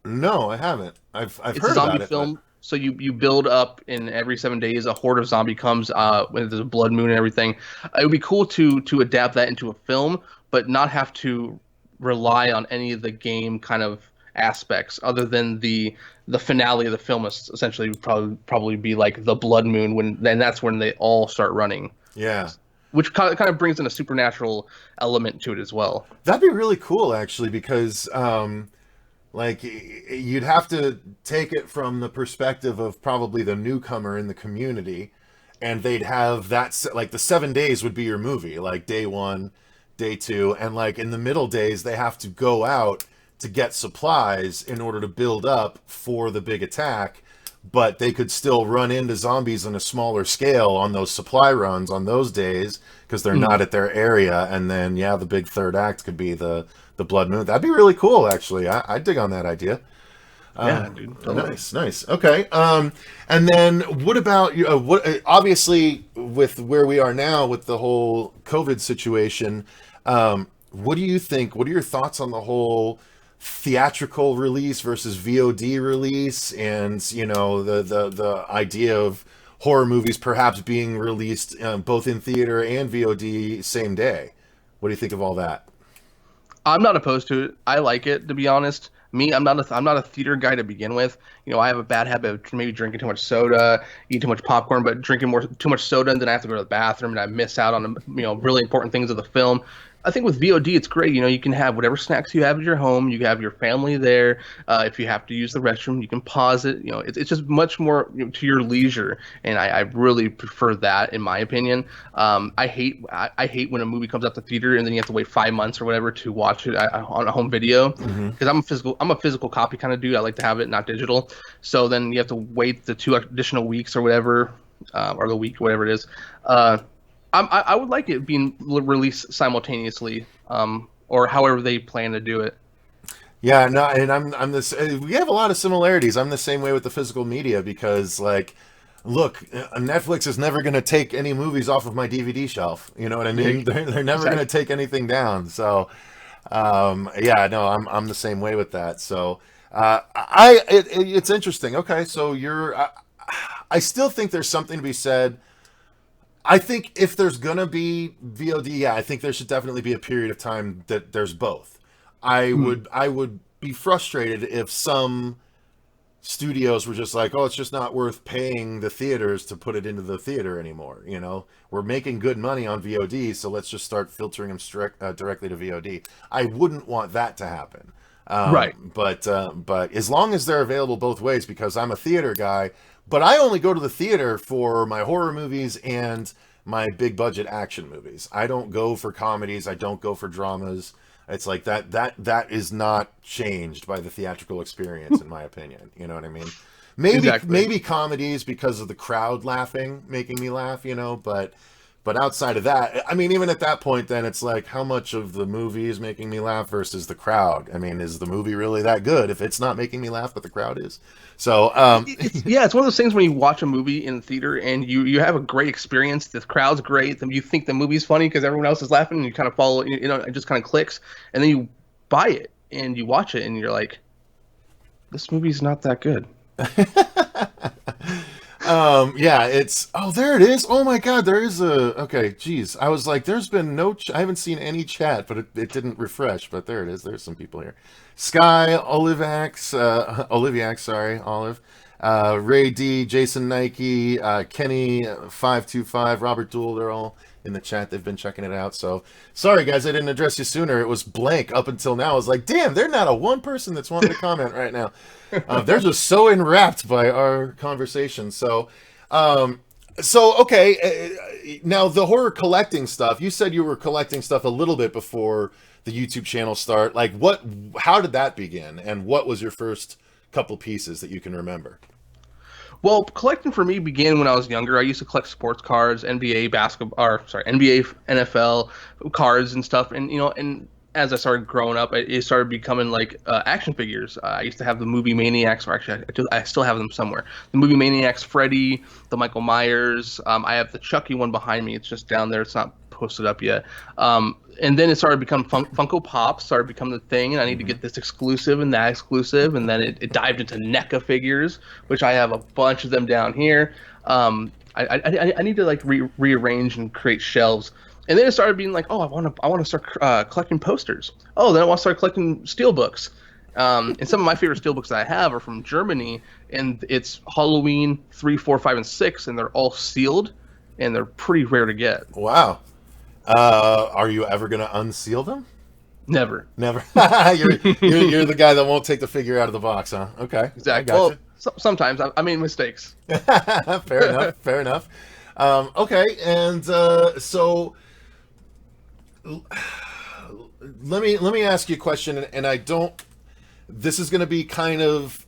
No, I haven't. I've It's heard a zombie about it. film. So you build up, in every 7 days a horde of zombie comes when there's a blood moon and everything. It would be cool to adapt that into a film, but not have to rely on any of the game kind of aspects, other than the finale of the film is essentially probably be like the blood moon, then that's when they all start running. Yeah. Which kind of brings in a supernatural element to it as well. That'd be really cool, actually, because like you'd have to take it from the perspective of probably the newcomer in the community, and they'd have that, like the 7 days would be your movie, like day 1, day 2, and like in the middle days they have to go out to get supplies in order to build up for the big attack, but they could still run into zombies on a smaller scale on those supply runs on those days because they're not at their area. And then the big third act could be the blood moon. That'd be really cool, actually. I dig on that idea. Yeah, dude. Totally. Nice. Okay. And then what about you? Obviously, with where we are now with the whole COVID situation, what do you think? What are your thoughts on the whole theatrical release versus VOD release, and the idea of horror movies perhaps being released both in theater and VOD same day? What do you think of all that? I'm not opposed to it. I like it, to be honest. Me, I'm not a theater guy to begin with. You know, I have a bad habit of maybe drinking too much soda, eating too much popcorn, but drinking too much soda, and then I have to go to the bathroom, and I miss out on really important things of the film. I think with VOD, it's great. You know, you can have whatever snacks you have at your home. You have your family there. If you have to use the restroom, you can pause it. You know, it's just much more to your leisure, and I really prefer that, in my opinion. I hate when a movie comes out the theater and then you have to wait 5 months or whatever to watch it on a home video, because I'm a physical copy kind of dude. I like to have it not digital. So then you have to wait the 2 additional weeks or whatever, or the week, whatever it is. I would like it being released simultaneously, or however they plan to do it. Yeah, no, and I'm this. We have a lot of similarities. I'm the same way with the physical media because, like, look, Netflix is never going to take any movies off of my DVD shelf. You know what I mean? They're never going to take anything down. So, yeah, no, I'm the same way with that. So, it's interesting. Okay, so I still think there's something to be said. I think if there's gonna be VOD, yeah, I think there should definitely be a period of time that there's both. I would be frustrated if some studios were just like, oh, it's just not worth paying the theaters to put it into the theater anymore. You know, we're making good money on VOD, so let's just start filtering them directly to VOD. I wouldn't want that to happen. Right. But as long as they're available both ways, because I'm a theater guy, but I only go to the theater for my horror movies and my big budget action movies. I don't go for comedies. I don't go for dramas. It's like that is not changed by the theatrical experience, in my opinion. You know what I mean? Maybe comedies because of the crowd laughing, making me laugh, you know, but outside of that, I mean, even at that point, then it's like, how much of the movie is making me laugh versus the crowd? I mean, is the movie really that good if it's not making me laugh, but the crowd is? So, it's one of those things when you watch a movie in the theater and you have a great experience. The crowd's great. Then you think the movie's funny because everyone else is laughing, and you kind of follow. You know, it just kind of clicks, and then you buy it and you watch it, and you're like, this movie's not that good. Yeah, there it is. Oh my God, there is okay, geez. I was like, there's been I haven't seen any chat, but it didn't refresh, but there it is. There's some people here. Sky, Oliviax, sorry, Olive. Ray D, Jason Nike, Kenny 525, Robert Dool, they're all in the chat. They've been checking it out. So sorry guys, I didn't address you sooner. It was blank up until now. I was like, damn, there's not a one person that's wanting to comment right now. They're just so enwrapped by our conversation. So okay, now the horror collecting stuff. You said you were collecting stuff a little bit before the YouTube channel start. Like, how did that begin, and what was your first couple pieces that you can remember? Well, collecting for me began when I was younger. I used to collect sports cards, NBA NFL cards and stuff. And and as I started growing up, it started becoming like action figures. I used to have the Movie Maniacs, or actually, I still have them somewhere. The Movie Maniacs, Freddy, the Michael Myers. I have the Chucky one behind me. It's just down there. It's not posted up yet. And then it started becoming Funko Pops, started becoming the thing, and I need to get this exclusive and that exclusive, and then it dived into NECA figures, which I have a bunch of them down here. I need to like rearrange and create shelves. And then it started being like, oh, I want to start collecting posters. Oh, then I want to start collecting steelbooks. And some of my favorite steelbooks that I have are from Germany, and it's Halloween 3, 4, 5, and 6, and they're all sealed, and they're pretty rare to get. Wow. Are you ever going to unseal them? Never. You're the guy that won't take the figure out of the box, huh? Okay. Exactly. Well, sometimes I made mistakes. Fair enough. Okay, and so let me ask you a question, and I don't. This is going to be kind of.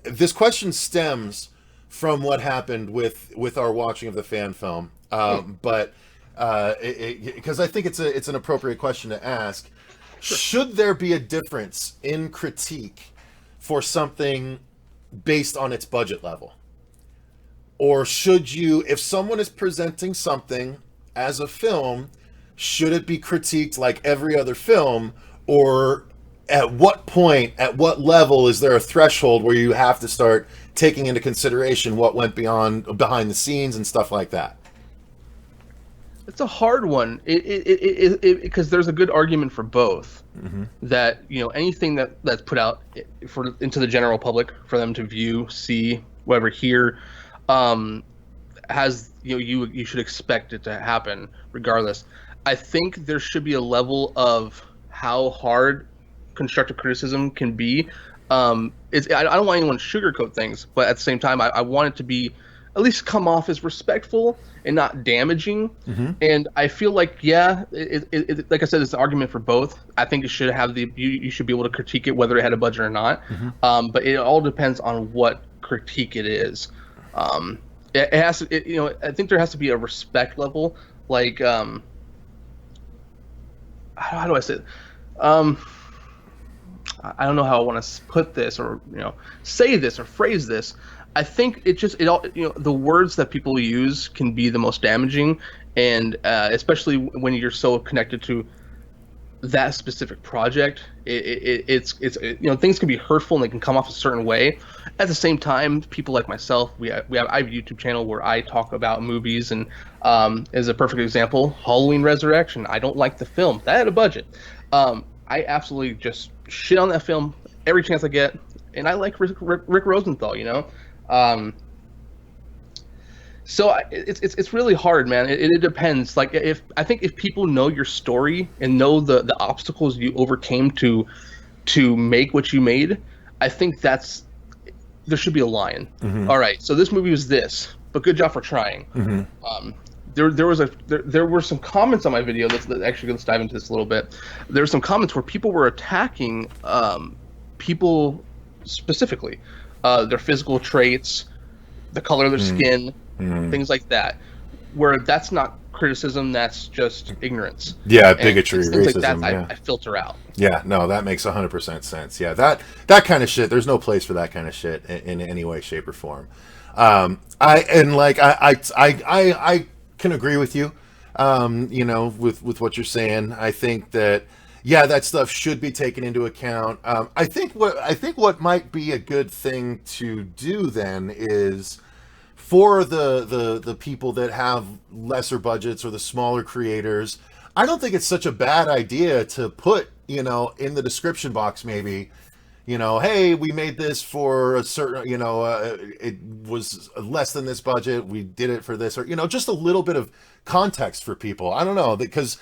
This question stems from what happened with our watching of the fan film, but. Because I think it's an appropriate question to ask. Sure. Should there be a difference in critique for something based on its budget level? Or should you, if someone is presenting something as a film, should it be critiqued like every other film? Or at what point, at what level is there a threshold where you have to start taking into consideration what went behind the scenes and stuff like that? It's a hard one. Because there's a good argument for both. That anything that's put out into the general public for them to view, see, whatever, hear, has you should expect it to happen regardless. I think there should be a level of how hard constructive criticism can be. I don't want anyone to sugarcoat things, but at the same time, I want it to be at least come off as respectful and not damaging. And I feel like, like I said, it's an argument for both. I think it should have you should be able to critique it whether it had a budget or not. But it all depends on what critique it is. It has to, I think there has to be a respect level. Like, how do I say it? I don't know how I want to put this, or say this or phrase this. I think the words that people use can be the most damaging, and especially when you're so connected to that specific project, it's things can be hurtful and they can come off a certain way. At the same time, people like myself, I have a YouTube channel where I talk about movies, and as a perfect example, Halloween Resurrection. I don't like the film. That had a budget. I absolutely just shit on that film every chance I get, and I like Rick Rosenthal, So it's really hard, man. It depends. Like, I think if people know your story and know the obstacles you overcame to make what you made, I think there should be a line. All right, so this movie was this, but good job for trying. There were some comments on my video. Let's dive into this a little bit. There were some comments where people were attacking people specifically, their physical traits, the color of their skin, things like that. Where that's not criticism, that's just ignorance. Yeah, bigotry, and things racism. Like that, I filter out. Yeah, no, that makes 100% sense. Yeah, that kind of shit. There's no place for that kind of shit in any way, shape, or form. I can agree with you, with what you're saying. I think that, that stuff should be taken into account. I think what might be a good thing to do then is for the people that have lesser budgets or the smaller creators, I don't think it's such a bad idea to put, in the description box maybe, hey, we made this for a certain, it was less than this budget, we did it for this, or, just a little bit of context for people. I don't know, because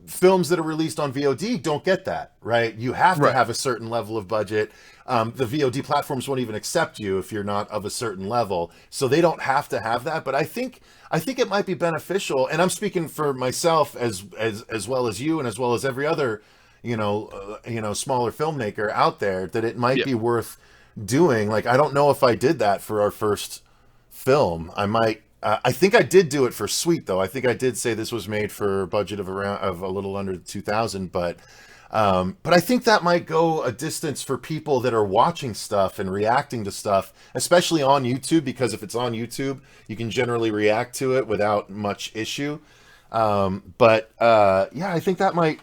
films that are released on VOD don't get that, right? You have to have a certain level of budget. The VOD platforms won't even accept you if you're not of a certain level, so they don't have to have that. But I think it might be beneficial, and I'm speaking for myself as well as you, and as well as every other smaller filmmaker out there, that it might be worth doing. Like, I don't know if I did that for our first film. I might. I think I did do it for Sweet, though. I think I did say this was made for a budget of a little under 2,000, but I think that might go a distance for people that are watching stuff and reacting to stuff, especially on YouTube, because if it's on YouTube, you can generally react to it without much issue. I think that might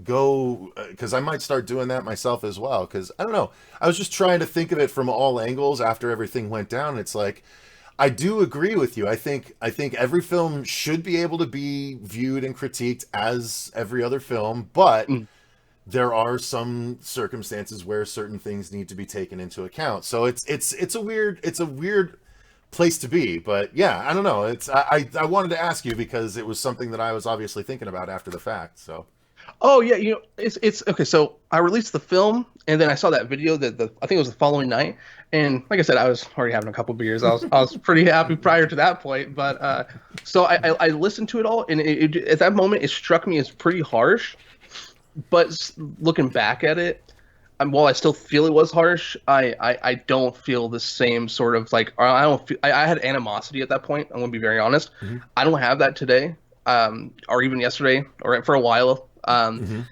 go, because I might start doing that myself as well, because I don't know. I was just trying to think of it from all angles after everything went down. It's like, I do agree with you. I think every film should be able to be viewed and critiqued as every other film, but there are some circumstances where certain things need to be taken into account. So it's a weird place to be, but yeah, I don't know. I wanted to ask you because it was something that I was obviously thinking about after the fact. So. Oh yeah, it's okay. So I released the film, and then I saw that video that I think it was the following night, and like I said, I was already having a couple beers. I was pretty happy prior to that point, but so I listened to it all, and at that moment it struck me as pretty harsh. But looking back at it, while I still feel it was harsh, I don't feel the same sort of like, I had animosity at that point. I'm gonna be very honest. I don't have that today, or even yesterday, or for a while. I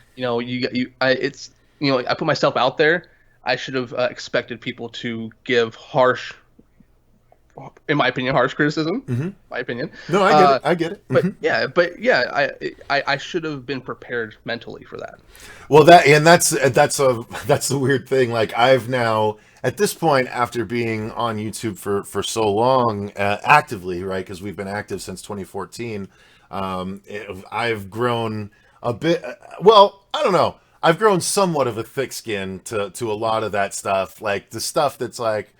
put myself out there. I should have expected people to give harsh, in my opinion, harsh criticism. My opinion. No, I get it. But I should have been prepared mentally for that. Well, that's the weird thing. Like, I've now, at this point, after being on YouTube for so long, actively, right? Because we've been active since 2014. I've grown a bit. Well, I don't know. I've grown somewhat of a thick skin to a lot of that stuff. Like the stuff that's like,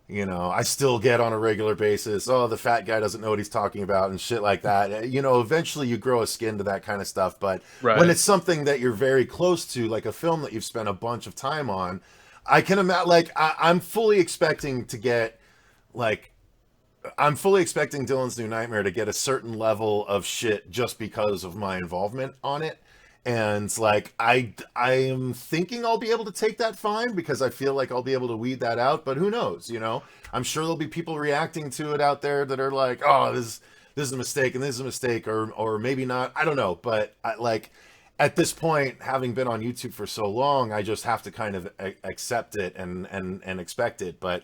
I still get on a regular basis. Oh, the fat guy doesn't know what he's talking about and shit like that. Eventually you grow a skin to that kind of stuff. But when it's something that you're very close to, like a film that you've spent a bunch of time on, I can imagine, like, I'm fully expecting to get, like, I'm fully expecting Dylan's New Nightmare to get a certain level of shit just because of my involvement on it. And like I am thinking I'll be able to take that fine because I feel like I'll be able to weed that out, but who knows, I'm sure there'll be people reacting to it out there that are like, oh, this is a mistake and this is a mistake, or maybe not. I don't know, but at this point, having been on YouTube for so long, I just have to kind of accept it and expect it. But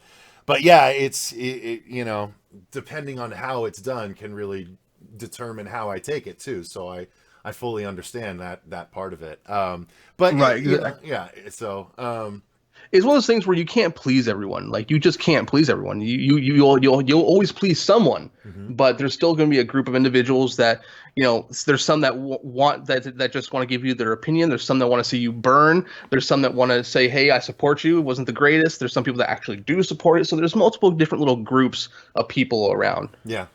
yeah, it's depending on how it's done can really determine how I take it too. So I fully understand that part of it. But right, yeah. So it's one of those things where you can't please everyone. Like you just can't please everyone. You'll always please someone, but there's still going to be a group of individuals that there's some that want that just want to give you their opinion. There's some that want to see you burn. There's some that want to say, hey, I support you. It wasn't the greatest. There's some people that actually do support it. So there's multiple different little groups of people around. Yeah,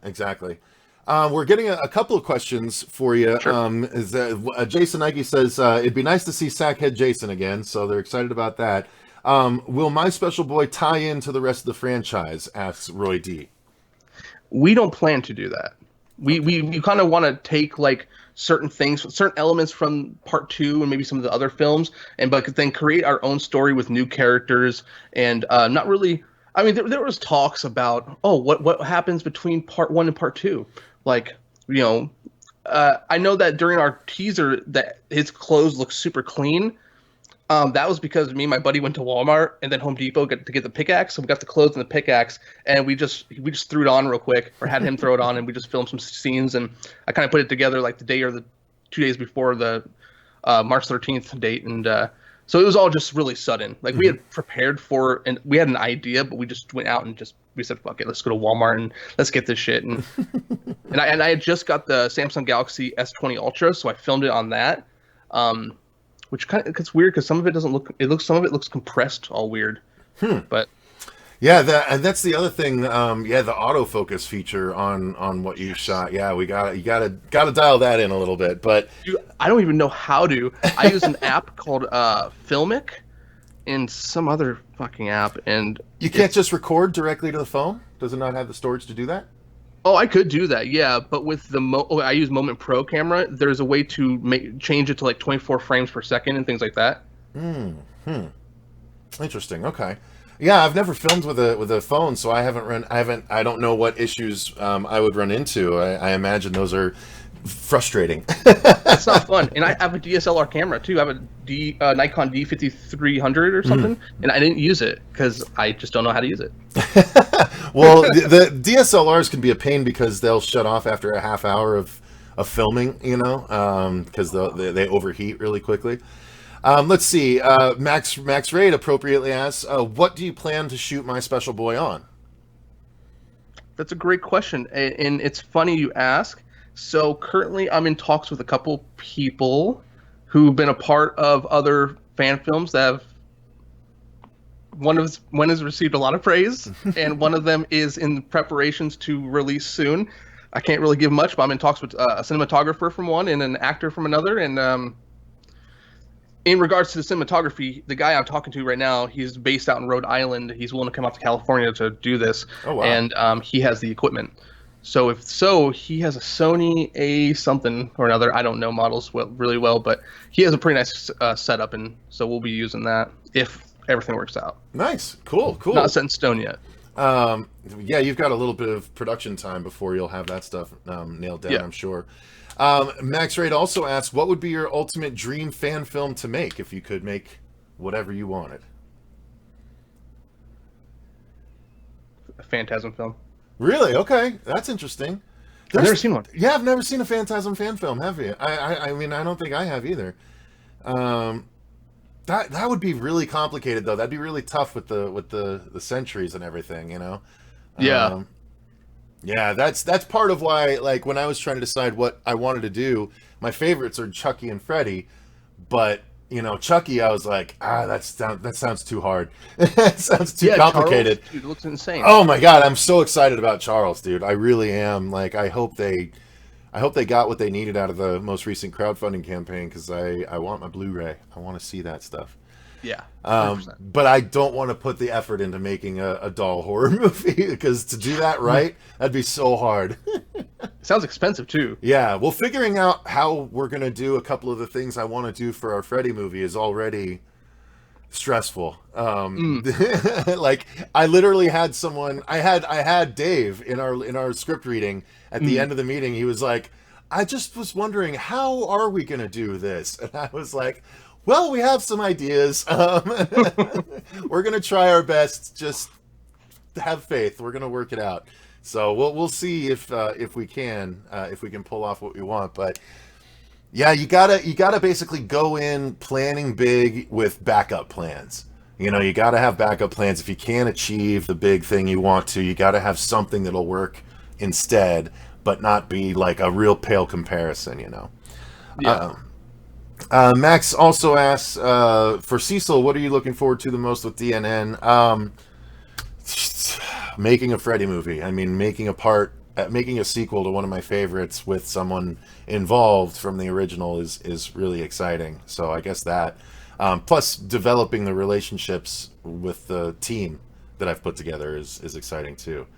exactly. We're getting a couple of questions for you. Sure. Jason Nike says, it'd be nice to see Sackhead Jason again, so they're excited about that. Will My Special Boy tie into the rest of the franchise, asks Roy D. We don't plan to do that. We kind of want to take like certain things, certain elements from part 2 and maybe some of the other films, but then create our own story with new characters and not really... I mean, there was talks about, what happens between part 1 and part 2? Like, I know that during our teaser that his clothes look super clean. That was because me and my buddy went to Walmart and then Home Depot to get the pickaxe. So we got the clothes and the pickaxe, and we just threw it on real quick, or had him throw it on, and we just filmed some scenes. And I kind of put it together like the day or the 2 days before the March 13th date, and so it was all just really sudden. Like we had prepared for, and we had an idea, but we just went out and we said, fuck it, let's go to Walmart and let's get this shit. And and I had just got the Samsung Galaxy S20 Ultra, so I filmed it on that. Which kind of it's weird because some of it doesn't look. Some of it looks compressed, all weird. But yeah, that's the other thing. The autofocus feature on what you shot. Yeah, you gotta dial that in a little bit. But dude, I don't even know how to. I use an app called Filmmaker and some other fucking app, and you can't just record directly to the phone. Does it not have the storage to do that? Oh, I could do that, yeah. But with the I use Moment Pro camera. There's a way to change it to like 24 frames per second and things like that. Interesting. Okay. Yeah, I've never filmed with a phone, so I don't know what issues I would run into. I imagine those are frustrating. That's not fun. And I have a DSLR camera too. I have a Nikon D5300 or something, and I didn't use it because I just don't know how to use it. Well, the DSLRs can be a pain because they'll shut off after a half hour of filming, because they overheat really quickly. Let's see. Max Raid appropriately asks, what do you plan to shoot My Special Boy on? That's a great question, and it's funny you ask. So currently I'm in talks with a couple people who've been a part of other fan films that have one has received a lot of praise, and one of them is in preparations to release soon. I can't really give much, but I'm in talks with a cinematographer from one and an actor from another. And in regards to the cinematography, the guy I'm talking to right now, he's based out in Rhode Island. He's willing to come out to California to do this. Oh, wow. And he has the equipment. So he has a Sony A something or another. I don't know models really well, but he has a pretty nice setup, and so we'll be using that if everything works out. Nice, cool. Not set in stone yet. Yeah, you've got a little bit of production time before you'll have that stuff nailed down, yeah. I'm sure. Max Raid also asks, what would be your ultimate dream fan film to make if you could make whatever you wanted? A Phantasm film. Really? Okay, that's interesting. I've never seen one. Yeah, I've never seen a Phantasm fan film. Have you? I mean, I don't think I have either. That would be really complicated though. That'd be really tough with the centuries and everything, Yeah. Yeah, that's part of why, like, when I was trying to decide what I wanted to do, my favorites are Chucky and Freddy, but Chucky, I was like, that sounds too hard. It sounds too Yeah, Charles, complicated. dude, it looks insane. Oh my god, I'm so excited about Charles, dude. I really am. Like, I hope they got what they needed out of the most recent crowdfunding campaign, because I want my Blu-ray. I want to see that stuff. Yeah, 100%. But I don't want to put the effort into making a doll horror movie, because to do that right, that'd be so hard. Sounds expensive too. Yeah, well, figuring out how we're gonna do a couple of the things I want to do for our Freddy movie is already stressful. Like, I literally had someone. I had Dave in our script reading at the end of the meeting. He was like, "I just was wondering, how are we gonna do this?" And I was like, well, we have some ideas. We're gonna try our best. Just have faith. We're gonna work it out. So we'll see if we can pull off what we want. But yeah, you gotta basically go in planning big with backup plans. You gotta have backup plans. If you can't achieve the big thing you want to, you gotta have something that'll work instead, but not be like a real pale comparison. Yeah. Max also asks, for Cecil, what are you looking forward to the most with DNN? Making a Freddy movie. I mean, making a sequel to one of my favorites with someone involved from the original is really exciting. So I guess that. Plus, developing the relationships with the team that I've put together is exciting too.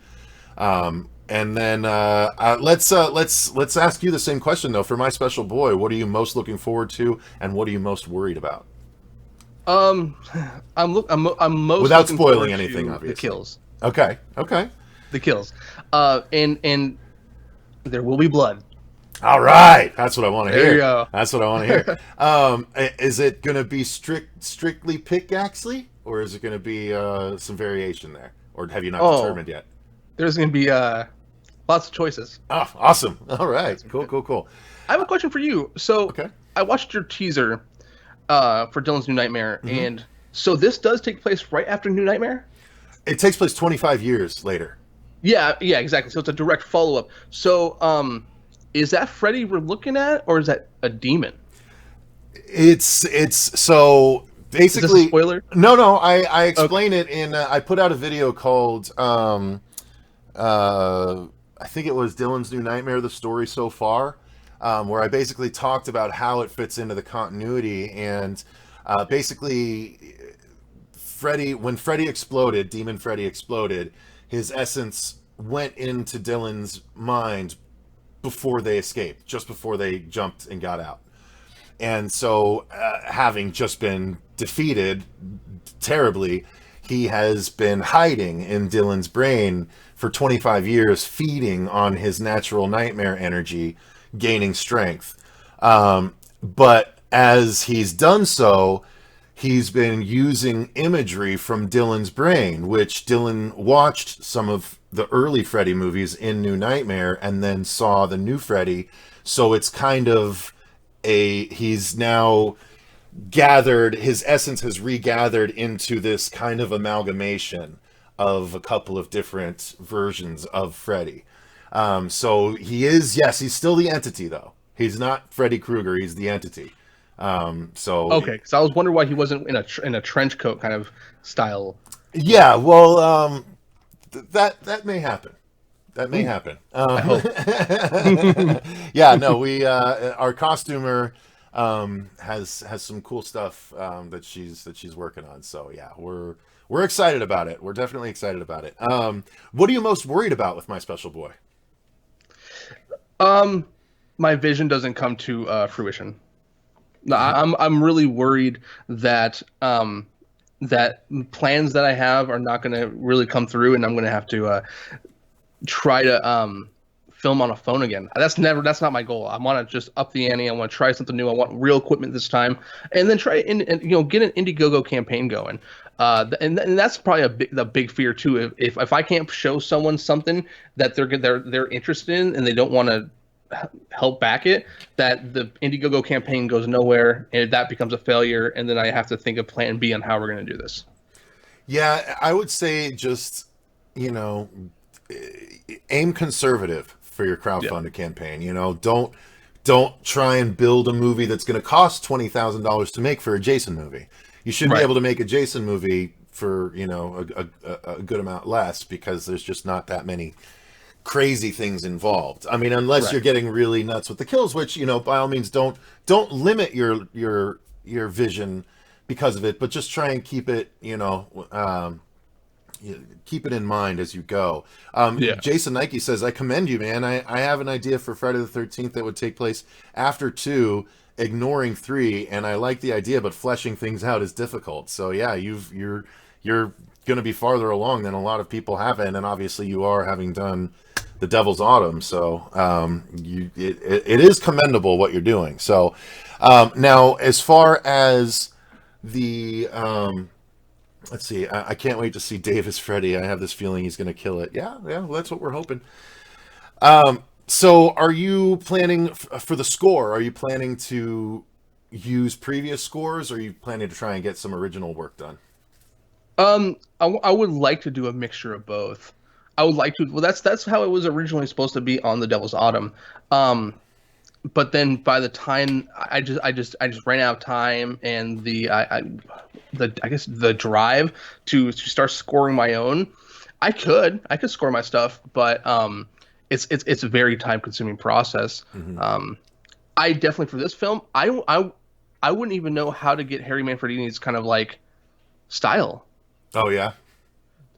And then let's ask you the same question though. For my special boy, what are you most looking forward to, and what are you most worried about? I'm most Without looking spoiling forward anything, to obviously. the kills. Okay. The kills. And there will be blood. All right, that's what I want to hear. There you go. That's what I want to hear. Is it going to be strictly pickaxely, or is it going to be some variation there, or have you not determined yet? There's going to be lots of choices. Oh, awesome! All right, cool. I have a question for you. So, okay. I watched your teaser for Dylan's New Nightmare, and so this does take place right after New Nightmare? It takes place 25 years later. Yeah, exactly. So it's a direct follow-up. So, is that Freddy we're looking at, or is that a demon? It's so basically. Is this a spoiler? No. I explain it in. I put out a video called. I think it was Dylan's New Nightmare: The Story So Far, where I basically talked about how it fits into the continuity, and basically, when Freddy exploded, Demon Freddy exploded, his essence went into Dylan's mind before they escaped, just before they jumped and got out. And so, having just been defeated terribly, he has been hiding in Dylan's brain for 25 years, feeding on his natural nightmare energy, gaining strength. But as he's done so, he's been using imagery from Dylan's brain, which Dylan watched some of the early Freddy movies in New Nightmare and then saw the new Freddy. So it's kind of he's now gathered, his essence has regathered into this kind of amalgamation of a couple of different versions of Freddy. So he's still the entity though. He's not Freddy Krueger, he's the entity. Okay, so I was wondering why he wasn't in a trench coat kind of style. Yeah, well, that may happen. That may happen. I hope. Yeah, no, we our costumer has some cool stuff that she's working on. So yeah, we're excited about it. We're definitely excited about it. What are you most worried about with My Special Boy? My vision doesn't come to fruition. No, I'm really worried that that plans that I have are not going to really come through, and I'm going to have to try to film on a phone again. That's not my goal. I want to just up the ante. I want to try something new. I want real equipment this time, and then try and get an Indiegogo campaign going. And that's probably the big fear too. If I can't show someone something that they're interested in and they don't want to help back it, that the Indiegogo campaign goes nowhere and that becomes a failure, and then I have to think of plan B on how we're going to do this. Yeah, I would say just aim conservative for your crowdfunded campaign. You know, don't try and build a movie that's going to cost $20,000 to make for a Jason movie. You should be able to make a Jason movie for, you know, a good amount less, because there's just not that many crazy things involved. I mean, unless you're getting really nuts with the kills, which, you know, by all means, don't limit your vision because of it, but just try and keep it, you know, keep it in mind as you go. Jason Nike says, I commend you, man. I have an idea for Friday the 13th that would take place after 2, ignoring 3, and I like the idea, but fleshing things out is difficult. So yeah, you're going to be farther along than a lot of people have, and obviously you are, having done The Devil's Autumn. So it is commendable what you're doing. So now, as far as the let's see, I can't wait to see Davis Freddy. I have this feeling he's going to kill it. Yeah, well, that's what we're hoping. So are you planning for the score? Are you planning to use previous scores, or are you planning to try and get some original work done? I would like to do a mixture of both. I would like to. Well, that's how it was originally supposed to be on The Devil's Autumn. But then by the time I just ran out of time, and I guess the drive to start scoring my own. I could score my stuff, but it's a very time consuming process. I definitely, for this film, I wouldn't even know how to get Harry Manfredini's kind of like style. Oh yeah.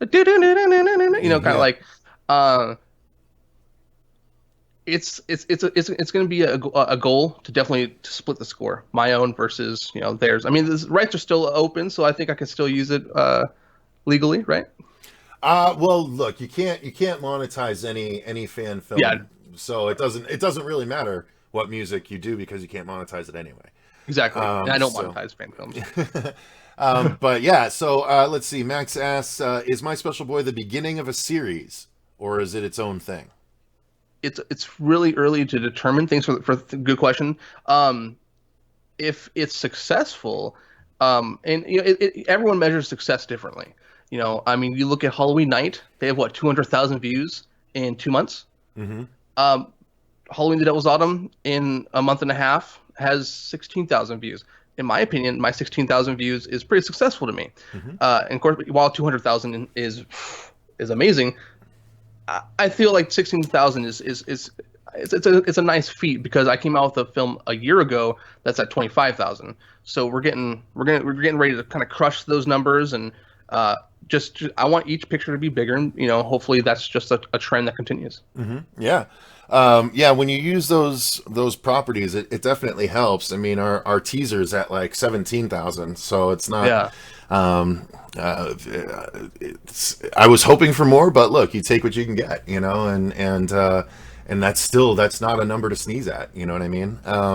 You know, kind of like it's going to be a goal to definitely to split the score, my own versus, you know, theirs. I mean, the rights are still open, so I think I can still use it legally, right? Well, look, you can't monetize any fan film. Yeah. So it doesn't really matter what music you do, because you can't monetize it anyway. Exactly. And I don't monetize fan films. But yeah, so let's see. Max asks, is My Special Boy the beginning of a series, or is it its own thing? It's really early to determine. Thanks for the good question. If it's successful, and you know, everyone measures success differently. You know, I mean, you look at Halloween Night; they have 200,000 views in 2 months. Halloween: The Devil's Autumn in a month and a half has 16,000 views. In my opinion, my 16,000 views is pretty successful to me. And of course, while 200,000 is amazing, I feel like 16,000 is a nice feat, because I came out with a film a year ago that's at 25,000. So we're getting ready to kind of crush those numbers, and just I want each picture to be bigger, and you know, hopefully that's just a trend that continues. Yeah. When you use those properties, it definitely helps. I mean, our teaser's at like 17,000, so it's not. I was hoping for more, but look, you take what you can get, you know, and that's not a number to sneeze at. You know what I mean? I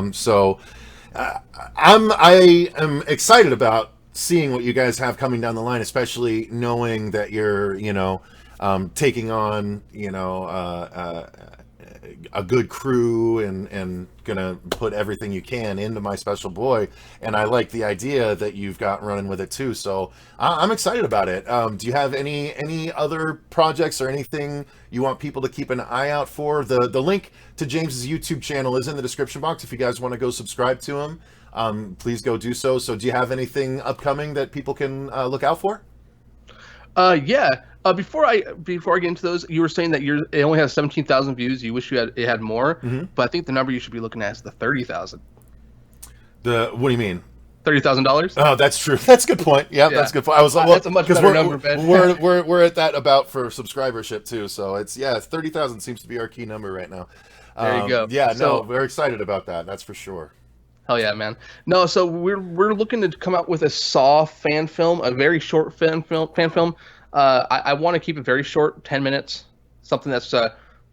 am excited about seeing what you guys have coming down the line, especially knowing that you're, you know, taking on, you know, a good crew and gonna put everything you can into My Special Boy, and I like the idea that you've got running with it too, so I'm excited about it. Do you have any other projects or anything you want people to keep an eye out for? The link to James's YouTube channel is in the description box if you guys want to go subscribe to him. Please go do so. So do you have anything upcoming that people can look out for? Yeah. Before I get into those, you were saying that it only has 17,000 views. You wish it had more, but I think the number you should be looking at is the 30,000. What do you mean? $30,000? Oh, that's true. That's a good point. Yeah, that's a good point. I was like, well, that's a much better number, Ben. we're at that about for subscribership too. So it's 30,000 seems to be our key number right now. There you go. Yeah, so, no, we're excited about that. That's for sure. Hell yeah, man. No, so we're looking to come out with a Saw fan film, a very short fan film. I want to keep it very short, 10 minutes, something that's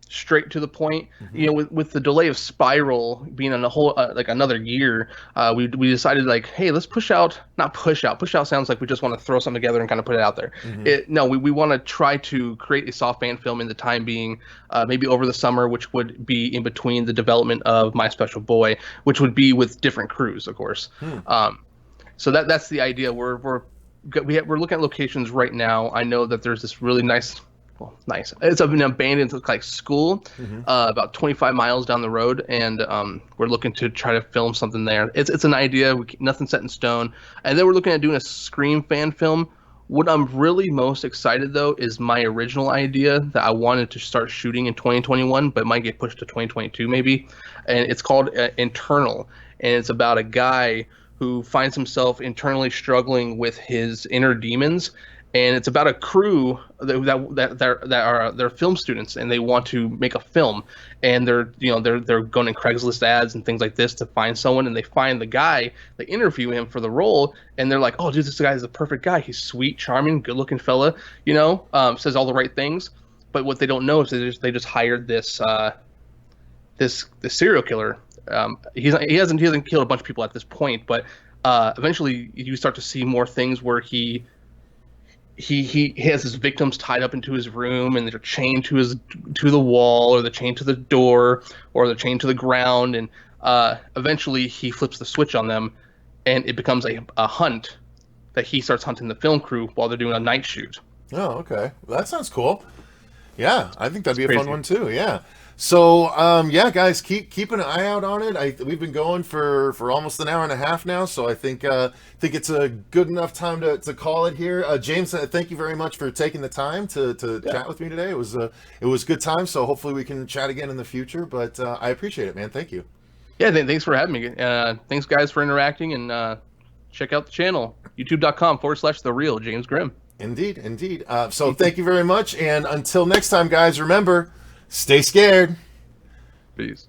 straight to the point. You know, with the delay of Spiral being on a whole like another year, we decided like, hey, let's push out. Push out sounds like we just want to throw something together and kind of put it out there. We want to try to create a Saw fan film in the time being, maybe over the summer, which would be in between the development of My Special Boy, which would be with different crews, of course. So that's the idea. We're looking at locations right now. I know that there's this really nice well, nice. It's an abandoned like school, about 25 miles down the road, and we're looking to try to film something there. It's an idea, nothing set in stone, and then we're looking at doing a Scream fan film. What I'm really most excited though is my original idea that I wanted to start shooting in 2021, but might get pushed to 2022 maybe, and it's called Internal, and it's about a guy who finds himself internally struggling with his inner demons, and it's about a crew that are film students, and they want to make a film, and they're going in Craigslist ads and things like this to find someone, and they find the guy, they interview him for the role, and they're like, oh dude, this guy is the perfect guy, he's sweet, charming, good looking fella, says all the right things, but what they don't know is they just hired this this serial killer. He hasn't killed a bunch of people at this point, but eventually you start to see more things where he has his victims tied up into his room, and they're chained to the wall, or they're chained to the door, or they're chained to the ground, and eventually he flips the switch on them, and it becomes a hunt that he starts hunting the film crew while they're doing a night shoot. Oh, okay. Well, that sounds cool. Yeah, I think that'd be a fun one too. Yeah. So, guys, keep an eye out on it. We've been going for almost an hour and a half now, so I think it's a good enough time to call it here. James, thank you very much for taking the time to chat with me today. It was a good time. So hopefully we can chat again in the future. But I appreciate it, man. Thank you. Yeah, thanks for having me. Thanks, guys, for interacting, and check out the channel, youtube.com/The Real James Grimm. Indeed. So thank you very much, and until next time, guys, remember, stay scared. Peace.